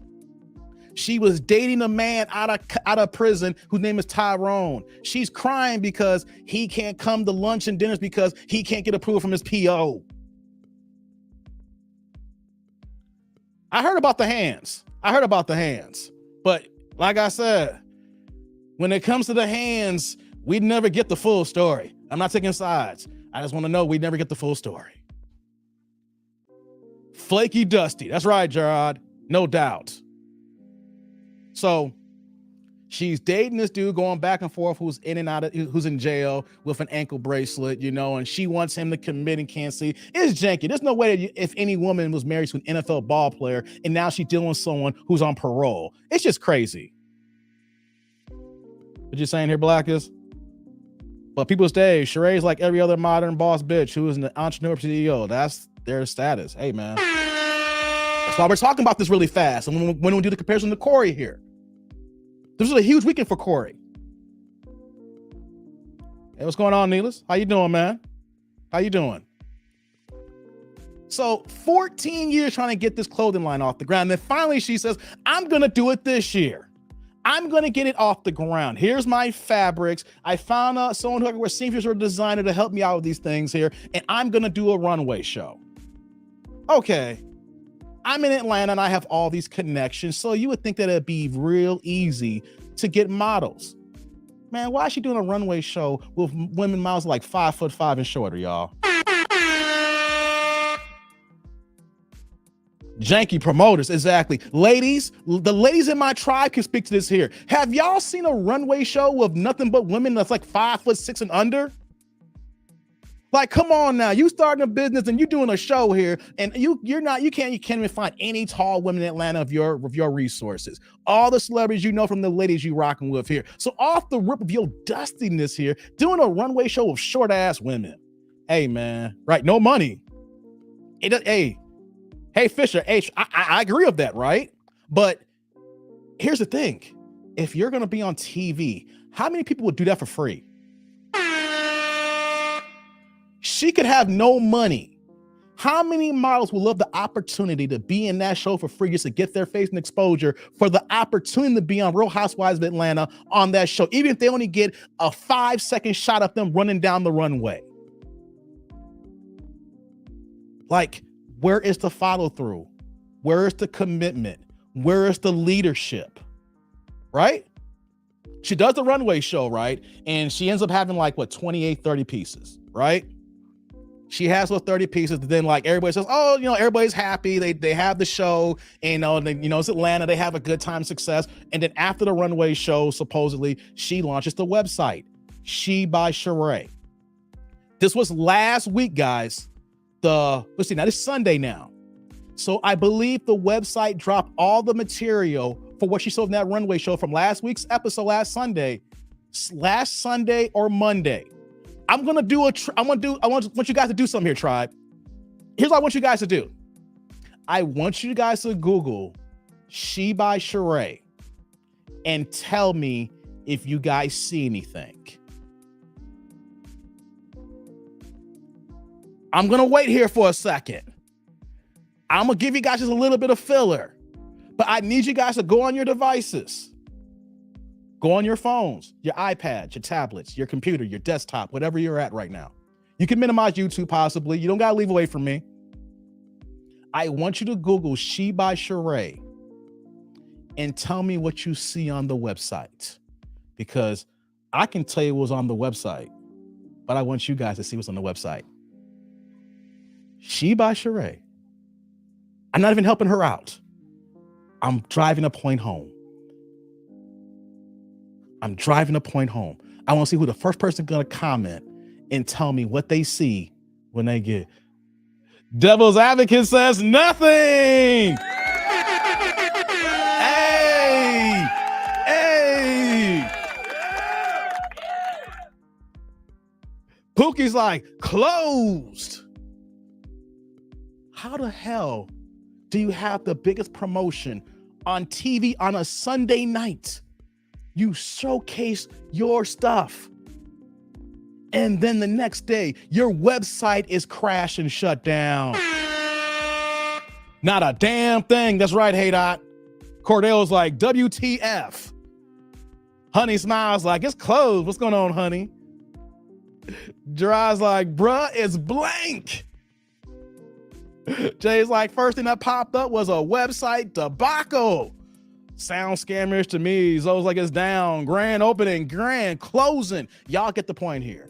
She was dating a man out of prison whose name is Tyrone. She's crying because he can't come to lunch and dinners because he can't get approval from his PO. I heard about the hands. But like I said, when it comes to the hands, we never get the full story. I'm not taking sides. I just want to know we never get the full story. Flaky dusty. That's right, Gerard. No doubt. So she's dating this dude going back and forth who's in and out of, who's in jail with an ankle bracelet, you know, and she wants him to commit and can't see. It's janky. There's no way that if any woman was married to an NFL ball player and now she's dealing with someone who's on parole. It's just crazy. What you saying here, Blackest? But people say Sheree's like every other modern boss bitch who is an entrepreneur CEO. That's their status. Hey, man. That's why we're talking about this really fast. And when we do the comparison to Corey here, this is a huge weekend for Corey. Hey, what's going on, Neelis? How you doing, man? How you doing? So 14 years trying to get this clothing line off the ground. And then finally she says, I'm going to do it this year. I'm going to get it off the ground. Here's my fabrics. I found someone who was seamstress or designer to help me out with these things here. And I'm going to do a runway show. Okay. I'm in Atlanta and I have all these connections. So you would think that it'd be real easy to get models. Man, why is she doing a runway show with women models like 5'5" and shorter, y'all? Janky promoters, exactly. Ladies, the ladies in my tribe can speak to this here. Have y'all seen a runway show with nothing but women that's like 5'6" and under? Like, come on now, you starting a business and you doing a show here, and you can't even find any tall women in Atlanta of your resources. All the celebrities you know from the ladies you rocking with here. So off the rip of your dustiness here, doing a runway show with short ass women. Hey man, right? No money. Hey Fisher, I agree with that, right? But here's the thing: if you're gonna be on TV, how many people would do that for free? She could have no money. How many models would love the opportunity to be in that show for free just to get their face and exposure for the opportunity to be on Real Housewives of Atlanta on that show, even if they only get a 5-second shot of them running down the runway? Like, where is the follow through? Where is the commitment? Where is the leadership? Right? She does the runway show, right? And she ends up having like, 28, 30 pieces, right? She has those 30 pieces, but then like everybody says, oh, everybody's happy. They have the show, and it's Atlanta. They have a good time, success. And then after the runway show, supposedly she launches the website, She by Sheree. This was last week, guys. Let's see, now it's Sunday now. So I believe the website dropped all the material for what she sold in that runway show from last week's episode last Sunday or Monday. I'm gonna do I want you guys to do something here, tribe. Here's what I want you guys to do. I want you guys to Google She by Sheree and tell me if you guys see anything. I'm gonna wait here for a second. I'm gonna give you guys just a little bit of filler, but I need you guys to go on your devices. Go on your phones, your iPads, your tablets, your computer, your desktop, whatever you're at right now. You can minimize YouTube possibly. You don't gotta leave away from me. I want you to Google She by Sheree and tell me what you see on the website, because I can tell you what was on the website, but I want you guys to see what's on the website. She by Sheree. I'm not even helping her out. I'm driving a point home. I want to see who the first person gonna comment and tell me what they see when they get. Devil's Advocate says nothing. Hey. Pookie's like, closed. How the hell do you have the biggest promotion on TV on a Sunday night? You showcase your stuff, and then the next day, your website is crashed and shut down. Not a damn thing. That's right, Hey Dot. Cordell's like, WTF. Honey smiles like, it's closed. What's going on, honey? Gerard's like, bruh, it's blank. Jay's like, first thing that popped up was a website debacle. Sounds scammerish to me. Zoe's like, it's down. Grand opening, grand closing. Y'all get the point here.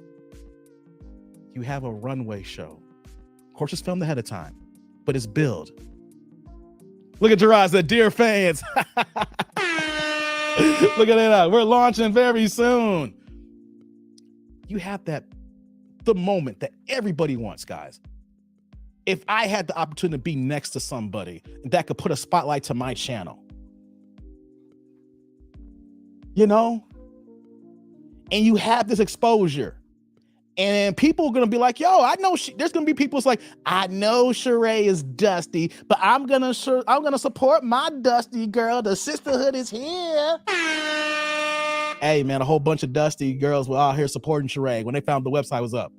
You have a runway show. Of course, it's filmed ahead of time, but it's billed. Look at Gerard said, dear fans. Look at that. We're launching very soon. You have the moment that everybody wants, guys. If I had the opportunity to be next to somebody that could put a spotlight to my channel, you know, and you have this exposure, and people are going to be like, yo, I know there's going to be people who's like, I know Sheree is dusty, but I'm going to support my dusty girl. The sisterhood is here. Hey man, a whole bunch of dusty girls were out here supporting Sheree when they found the website was up.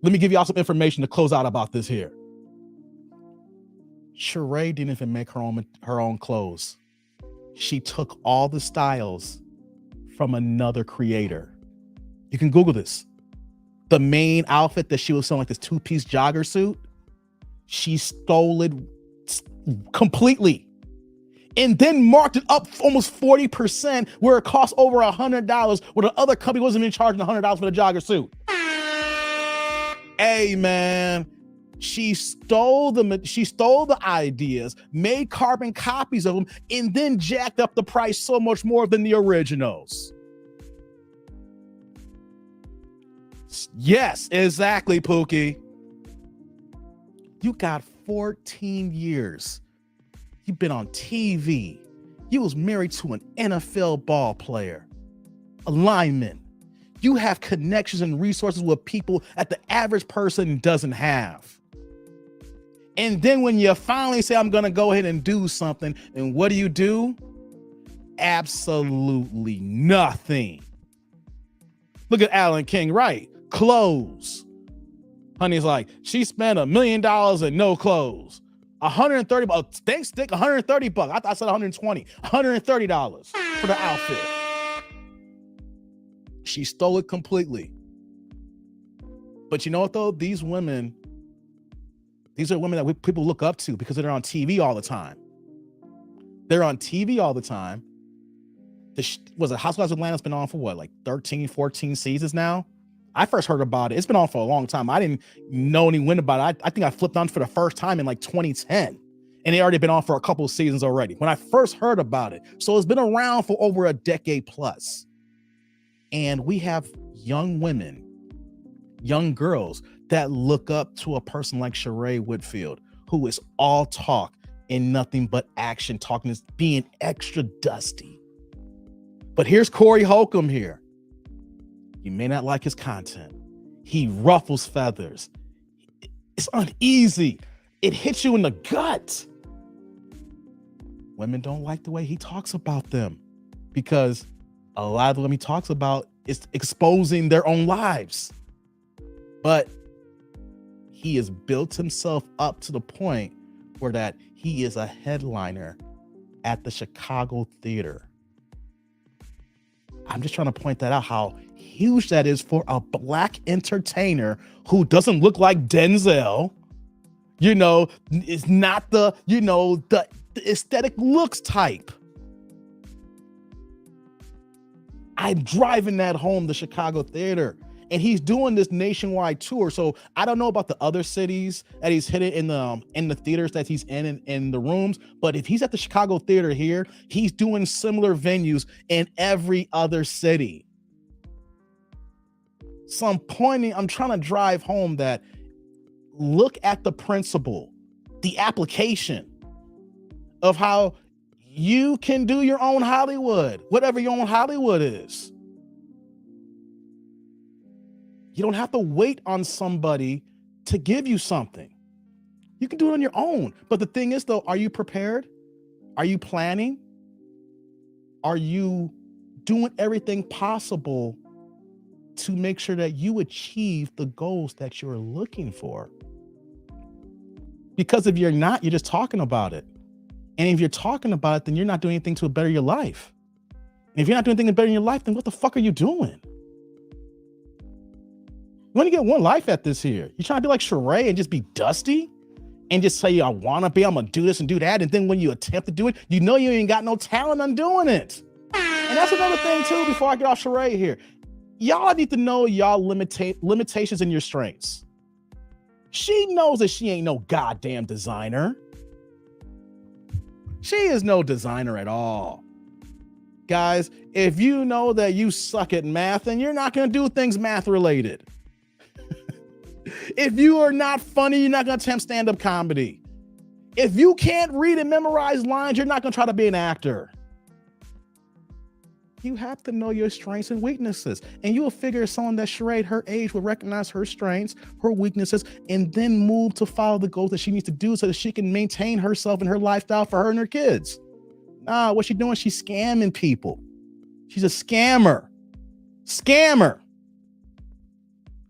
Let me give y'all some information to close out about this here. Sheree didn't even make her own clothes. She took all the styles from another creator. You can Google this. The main outfit that she was selling, like this 2-piece jogger suit, she stole it completely and then marked it up almost 40%, where it cost over $100, where the other company wasn't even charging $100 for the jogger suit. Hey man, she stole the ideas, made carbon copies of them, and then jacked up the price so much more than the originals. Yes, exactly, Pookie. You got 14 years. You've been on TV. You was married to an NFL ball player, a lineman. You have connections and resources with people that the average person doesn't have. And then when you finally say, I'm going to go ahead and do something, and what do? Absolutely nothing. Look at Alan King, right? Clothes. Honey's like, she spent $1 million and no clothes. 130 bucks. Thanks, Dick. 130 bucks. I thought I said 120. $130 for the outfit. She stole it completely. But you know what though? These are women that people look up to because they're on TV all the time. They're on TV all the time. Was it Housewives of Atlanta's been on for what, like 13, 14 seasons now? I first heard about it. It's been on for a long time. I didn't know any when about it. I think I flipped on for the first time in like 2010. And it already been on for a couple of seasons already when I first heard about it. So it's been around for over a decade plus. And we have young women, young girls that look up to a person like Sheree Whitfield, who is all talk in nothing but action, talking this, being extra dusty. But here's Corey Holcomb here. You may not like his content. He ruffles feathers. It's uneasy. It hits you in the gut. Women don't like the way he talks about them because a lot of them he talks about is exposing their own lives. But he has built himself up to the point where that he is a headliner at the Chicago theater. I'm just trying to point that out, how huge that is for a black entertainer who doesn't look like Denzel. Is not the aesthetic looks type. I'm driving that home, the Chicago theater. And he's doing this nationwide tour. So I don't know about the other cities that he's hitting in the theaters that he's in the rooms. But if he's at the Chicago theater here, he's doing similar venues in every other city. So I'm trying to drive home that look at the principle, the application of how you can do your own Hollywood, whatever your own Hollywood is. You don't have to wait on somebody to give you something. You can do it on your own. But the thing is, though, are you prepared? Are you planning? Are you doing everything possible to make sure that you achieve the goals that you're looking for? Because if you're not, you're just talking about it. And if you're talking about it, then you're not doing anything to better your life. And if you're not doing anything to better your life, then what the fuck are you doing? You only get one life at this here. You trying to be like Sheree and just be dusty and just say, I want to be, I'm going to do this and do that. And then when you attempt to do it, you know you ain't got no talent on doing it. And that's another thing too, before I get off Sheree here. Y'all need to know y'all limitations and your strengths. She knows that she ain't no goddamn designer. She is no designer at all. Guys, if you know that you suck at math, then you're not going to do things math related. If you are not funny, you're not going to attempt stand-up comedy. If you can't read and memorize lines, you're not going to try to be an actor. You have to know your strengths and weaknesses, and you will figure someone that Sheree, her age, will recognize her strengths, her weaknesses, and then move to follow the goals that she needs to do so that she can maintain herself and her lifestyle for her and her kids. Nah, what she's doing, she's scamming people. She's a scammer.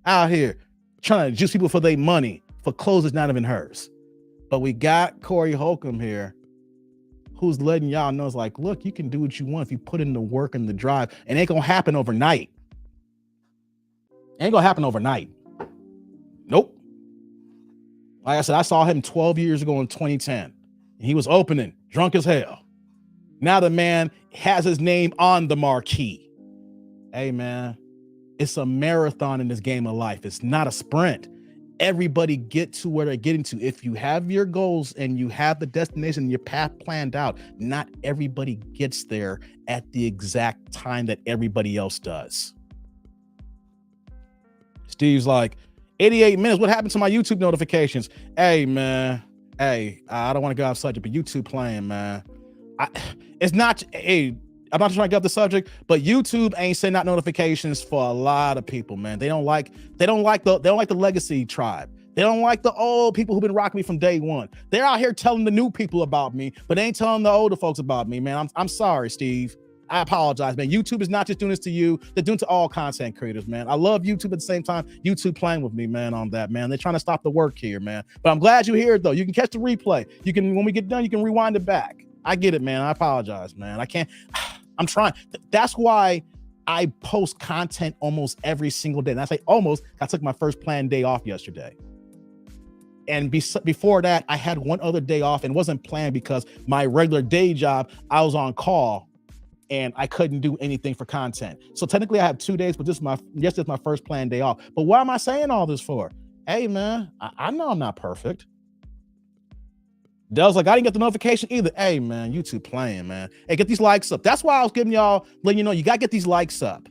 Out here trying to juice people for their money for clothes that's not even hers. But we got Corey Holcomb here, who's letting y'all know, it's like, look, you can do what you want if you put in the work and the drive. And it ain't gonna happen overnight. Nope. Like I said, I saw him 12 years ago in 2010. And he was opening, drunk as hell. Now the man has his name on the marquee. Hey, man, it's a marathon in this game of life. It's not a sprint. Everybody get to where they're getting to. If you have your goals and you have the destination, your path planned out, not everybody gets there at the exact time that everybody else does. Steve's like, 88 minutes. What happened to my YouTube notifications? Hey, man. Hey, I don't want to go off subject, but YouTube playing, man. I'm not trying to get off the subject, but YouTube ain't sending out notifications for a lot of people, man. They don't like the legacy tribe. They don't like the old people who've been rocking me from day one. They're out here telling the new people about me, but they ain't telling the older folks about me, man. I'm sorry, Steve. I apologize, man. YouTube is not just doing this to you. They're doing it to all content creators, man. I love YouTube at the same time. YouTube playing with me, man, on that, man. They're trying to stop the work here, man. But I'm glad you're here, though. You can catch the replay. You can, when we get done, you can rewind it back. I get it, man. I apologize, man. I'm trying. That's why I post content almost every single day. And I say almost, I took my first planned day off yesterday. And before that, I had one other day off and wasn't planned because my regular day job, I was on call and I couldn't do anything for content. So technically I have 2 days, but yesterday's my first planned day off. But why am I saying all this for? Hey, man, I know I'm not perfect. Dell's like, I didn't get the notification either. Hey, man, YouTube playing, man. Hey, get these likes up. That's why I was giving y'all, letting you know, you got to get these likes up.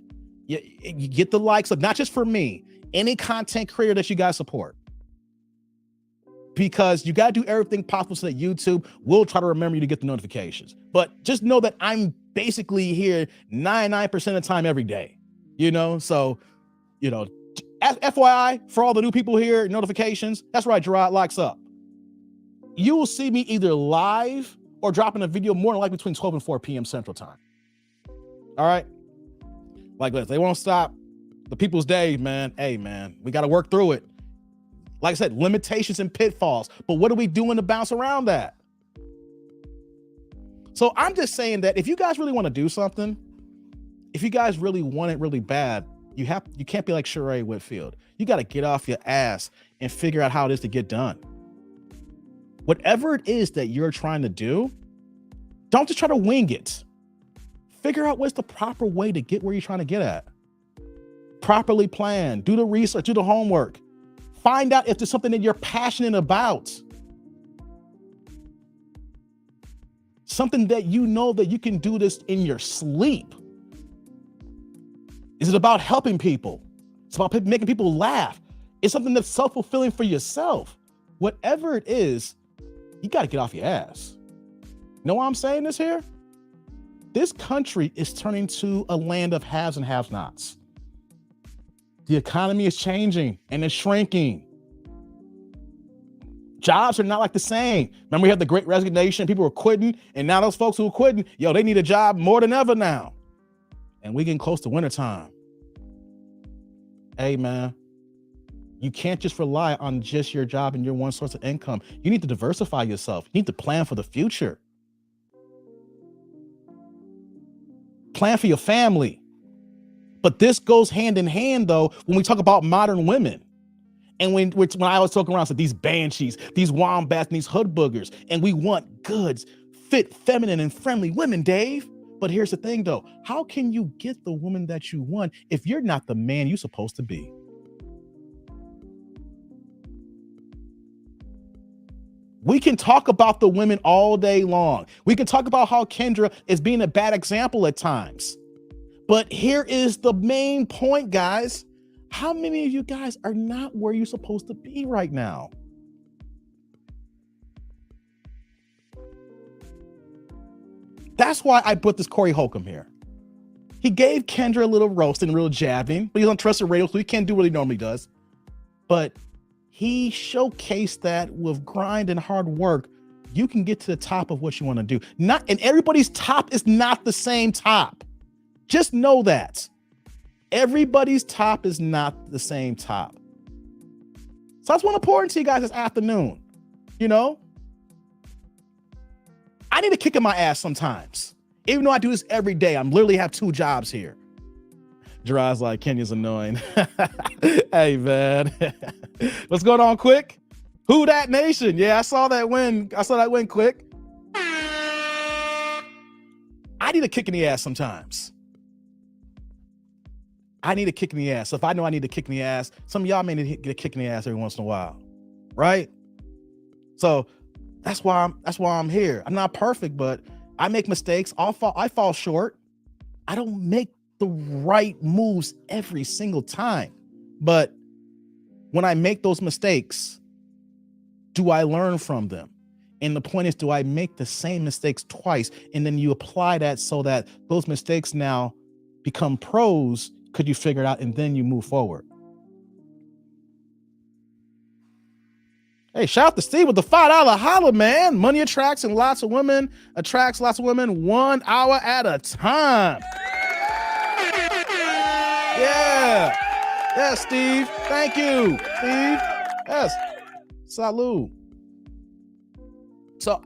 You get the likes up, not just for me, any content creator that you guys support. because you got to do everything possible so that YouTube will try to remember you to get the notifications. But just know that I'm basically here 99% of the time every day, So, FYI, for all the new people here, notifications, that's right, Gerard Locks Up. You will see me either live or dropping a video more than likely between 12 and 4 p.m. Central Time. All right? Like this, they won't stop the people's day, man. Hey, man, we got to work through it. Like I said, limitations and pitfalls. But what are we doing to bounce around that? So I'm just saying that if you guys really want to do something, if you guys really want it really bad, you can't be like Sheree Whitfield. You got to get off your ass and figure out how it is to get done. Whatever it is that you're trying to do, don't just try to wing it. Figure out what's the proper way to get where you're trying to get at. Properly plan, do the research, do the homework. Find out if there's something that you're passionate about. Something that you know that you can do this in your sleep. Is it about helping people? It's about making people laugh. It's something that's self-fulfilling for yourself. Whatever it is, you got to get off your ass. Know why I'm saying this here? This country is turning to a land of haves and have-nots. The economy is changing and it's shrinking. Jobs are not like the same. Remember, we had the Great Resignation, people were quitting, and now those folks who are quitting, they need a job more than ever now. And we getting close to wintertime. Hey, man, you can't just rely on just your job and your one source of income. You need to diversify yourself. You need to plan for the future. Plan for your family. But this goes hand in hand, though, when we talk about modern women. And when I was talking around, so these banshees, these wombats, and these hood boogers, and we want good, fit, feminine, and friendly women, Dave. But here's the thing, though. How can you get the woman that you want if you're not the man you're supposed to be? We can talk about the women all day long. We can talk about how Kendra is being a bad example at times. But here is the main point, guys. How many of you guys are not where you're supposed to be right now? That's why I put this Corey Holcomb here. He gave Kendra a little roasting, a little jabbing, but he's on trusted radio, so he can't do what he normally does. But he showcased that with grind and hard work, you can get to the top of what you want to do. And everybody's top is not the same top. Just know that. Everybody's top is not the same top. So that's what I'm pouring to you guys this afternoon. I need a kick in my ass sometimes. Even though I do this every day, I'm literally have 2 jobs here. Gerard's like, Kenya's annoying. Hey, man. What's going on, Quick? Who Dat Nation? Yeah, I saw that win. Quick. I need a kick in the ass sometimes. I need a kick in the ass. So if I know I need a kick in the ass, some of y'all may need to get a kick in the ass every once in a while, right? So that's why I'm here. I'm not perfect, but I make mistakes. I fall short. I don't make the right moves every single time. But when I make those mistakes, do I learn from them? And the point is, do I make the same mistakes twice? And then you apply that so that those mistakes now become pros. Could you figure it out? And then you move forward. Hey, shout out to Steve with the $5 holla, man. Money attracts lots of women 1 hour at a time. Yeah. Yes, Steve. Thank you, Steve. Yes. Salud. So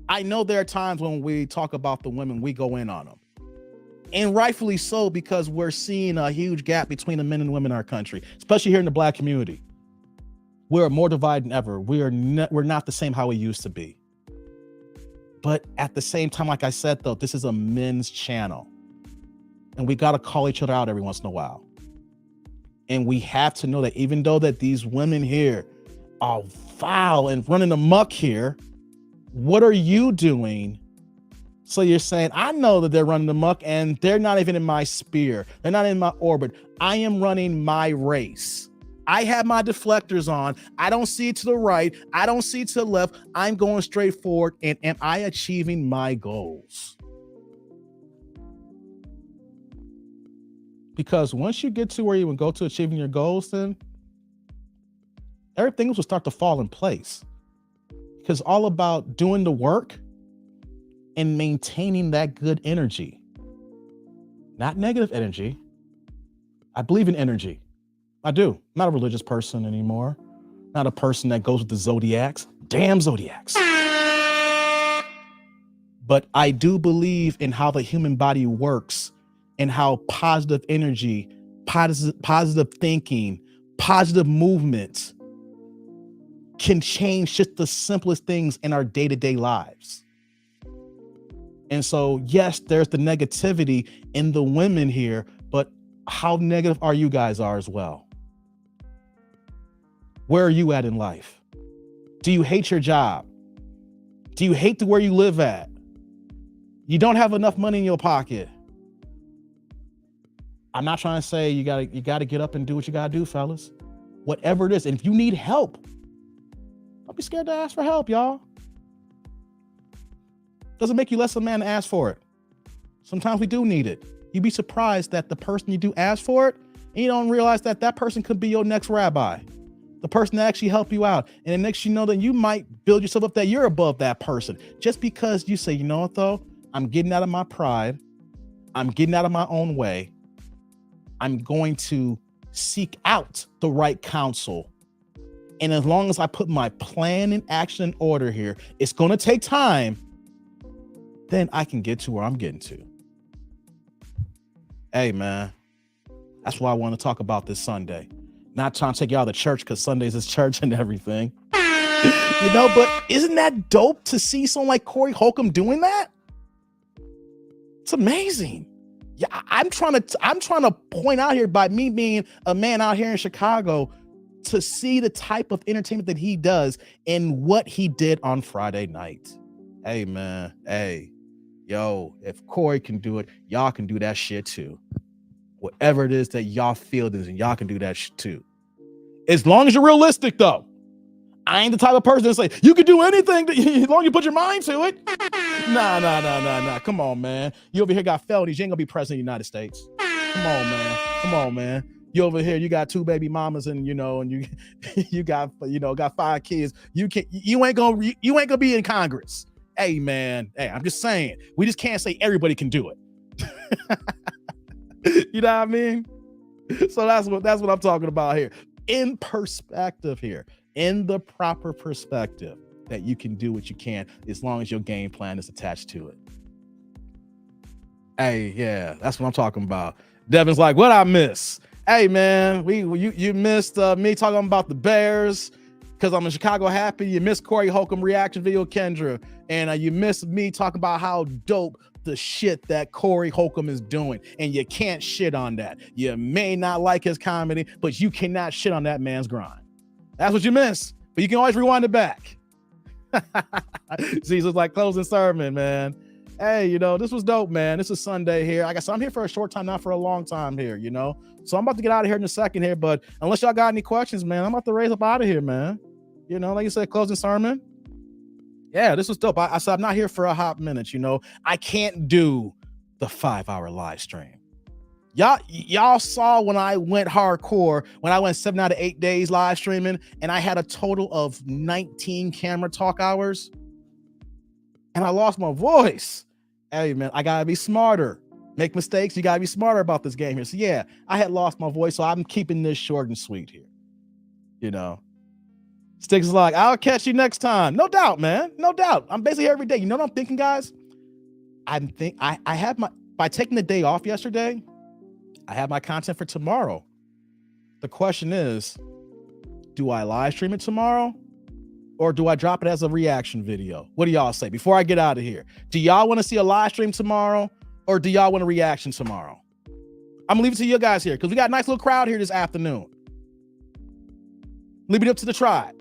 I know there are times when we talk about the women, we go in on them. And rightfully so, because we're seeing a huge gap between the men and women in our country, especially here in the Black community. We're more divided than ever. We're not the same how we used to be. But at the same time, like I said, though, this is a men's channel. And we got to call each other out every once in a while. And we have to know that even though that these women here are foul and running amok here, what are you doing? So you're saying, I know that they're running amok and they're not even in my sphere. They're not in my orbit. I am running my race. I have my deflectors on. I don't see to the right. I don't see to the left. I'm going straight forward. And am I achieving my goals? Because once you get to where you would go to achieving your goals, then everything will start to fall in place. Because it's all about doing the work and maintaining that good energy. Not negative energy. I believe in energy. I do. I'm not a religious person anymore. Not a person that goes with the zodiacs. Damn zodiacs. But I do believe in how the human body works and how positive energy, positive thinking, positive movement can change just the simplest things in our day-to-day lives. And so, yes, there's the negativity in the women here, but how negative are you guys as well? Where are you at in life? Do you hate your job? Do you hate where you live at? You don't have enough money in your pocket. I'm not trying to say you gotta get up and do what you gotta do, fellas. Whatever it is, and if you need help, don't be scared to ask for help, y'all. Doesn't make you less of a man to ask for it. Sometimes we do need it. You'd be surprised that the person you do ask for it, and you don't realize that that person could be your next rabbi, the person that actually help you out. And then next you know that you might build yourself up that you're above that person just because you say, you know what though, I'm getting out of my pride. I'm getting out of my own way. I'm going to seek out the right counsel. And as long as I put my plan and action in order here, it's going to take time, then I can get to where I'm getting to. Hey, man, that's why I want to talk about this Sunday. Not trying to take you out of the church because Sundays is church and everything. You know, but isn't that dope to see someone like Corey Holcomb doing that? It's amazing. Yeah, I'm trying to point out here by me being a man out here in Chicago to see the type of entertainment that he does and what he did on Friday night. Hey, man. Hey, yo, if Corey can do it, y'all can do that shit too. Whatever it is that y'all feel is, and y'all can do that shit too. As long as you're realistic, though. I ain't the type of person to say, you can do anything as long as you put your mind to it. Nah. Come on, man. You over here got felonies. You ain't gonna be president of the United States. Come on, man. You over here, you got 2 baby mamas and, you know, and you got 5 kids. You ain't gonna be in Congress. Hey, man. Hey, I'm just saying, we just can't say everybody can do it. You know what I mean? So that's what I'm talking about here. In perspective here. In the proper perspective that you can do what you can as long as your game plan is attached to it. Hey, yeah, that's what I'm talking about. Devin's like, what I miss? Hey, man, you missed me talking about the Bears because I'm in Chicago happy. You missed Corey Holcomb reaction video, Kendra, and you missed me talking about how dope the shit that Corey Holcomb is doing, and you can't shit on that. You may not like his comedy, but you cannot shit on that man's grind. That's what you missed, but you can always rewind it back. Jesus, like closing sermon, man. Hey, you know, this was dope, man. This is Sunday here. Like I said, I'm here for a short time, not for a long time here, you know? So I'm about to get out of here in a second here, but unless y'all got any questions, man, I'm about to raise up out of here, man. You know, like you said, closing sermon. Yeah, this was dope. I said, I'm not here for a hot minute, you know? I can't do the 5-hour live stream. Y'all saw when I went hardcore, when I went 7 out of 8 days live streaming, and I had a total of 19 camera talk hours, and I lost my voice. Hey, man, I gotta be smarter. Make mistakes, you gotta be smarter about this game here. So yeah, I had lost my voice, so I'm keeping this short and sweet here. You know, Sticks is like, I'll catch you next time. No doubt, man. No doubt. I'm basically here every day. You know what I'm thinking, guys? I have by taking the day off yesterday, I have my content for tomorrow. The question is, do I live stream it tomorrow or do I drop it as a reaction video? What do y'all say before I get out of here? Do y'all want to see a live stream tomorrow or do y'all want a reaction tomorrow? I'm gonna leave it to you guys here because we got a nice little crowd here this afternoon. Leave it up to the tribe.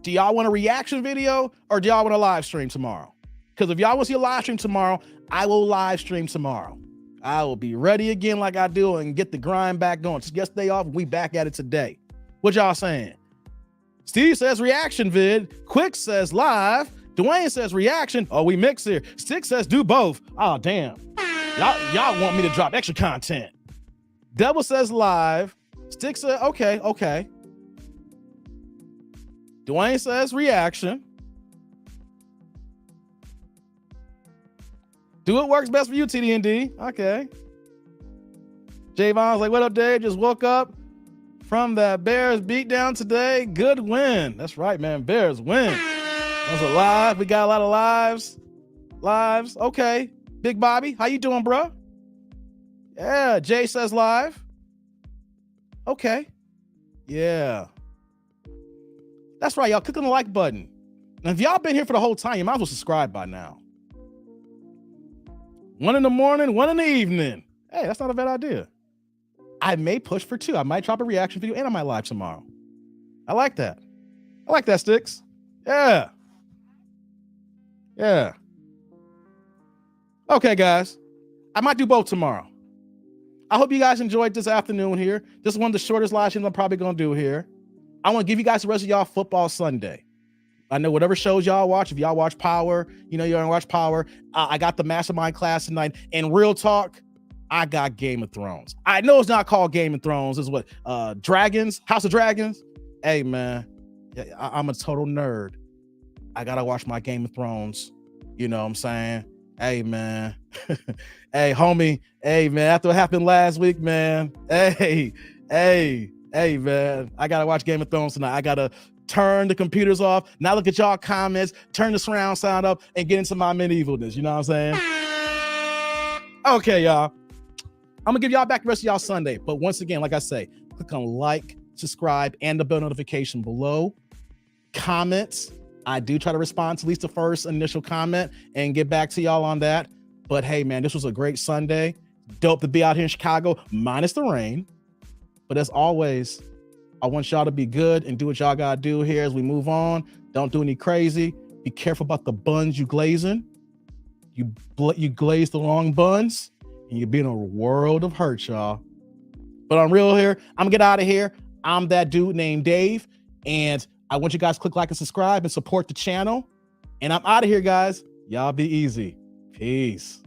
Do y'all want a reaction video or do y'all want a live stream tomorrow? Because if y'all want to see a live stream tomorrow, I will live stream tomorrow. I will be ready again like I do and get the grind back going. Just yesterday off, we back at it today. What What y'all saying? Steve says reaction vid. Quick says live. Dwayne says reaction. Oh, we mix here. Stick says do both. Oh, damn. Y'all want me to drop extra content. Devil says live. Stick says okay. Dwayne says reaction. Do it works best for you, TDND. Okay. Javon's like, what up, Dave? Just woke up from that Bears beatdown today. Good win. That's right, man. Bears win. That's a live. We got a lot of lives. Okay. Big Bobby, how you doing, bro? Yeah. Jay says live. Okay. Yeah. That's right, y'all. Click on the like button. And if y'all been here for the whole time, you might as well subscribe by now. 1 in the morning, 1 in the evening. Hey, that's not a bad idea. I may push for 2. I might drop a reaction video and I might live tomorrow. I like that. Sticks. Yeah. Okay, guys. I might do both tomorrow. I hope you guys enjoyed this afternoon here. This is one of the shortest live streams I'm probably going to do here. I want to give you guys the rest of y'all football Sunday. I know whatever shows y'all watch, if y'all watch Power, you know you're gonna watch Power. I got the Mastermind class tonight. And real talk, I got Game of Thrones. I know it's not called Game of Thrones. It's what? Dragons? House of Dragons? Hey, man. I'm a total nerd. I gotta watch my Game of Thrones. You know what I'm saying? Hey, man. Hey, homie. Hey, man. After what happened last week, man. Hey, man. I gotta watch Game of Thrones tonight. I gotta turn the computers off, now look at y'all comments, turn the surround sound up, and get into my medievalness. You know what I'm saying? Okay, y'all. I'm gonna give y'all back the rest of y'all Sunday. But once again, like I say, click on like, subscribe, and the bell notification below. Comments. I do try to respond to at least the first initial comment and get back to y'all on that. But hey, man, this was a great Sunday. Dope to be out here in Chicago, minus the rain. But as always, I want y'all to be good and do what y'all gotta do here as we move on. Don't do any crazy. Be careful about the buns you glazing. You glaze the wrong buns, and you'll be in a world of hurt, y'all. But I'm real here. I'm gonna get out of here. I'm that dude named Dave, and I want you guys to click like and subscribe and support the channel. And I'm out of here, guys. Y'all be easy. Peace.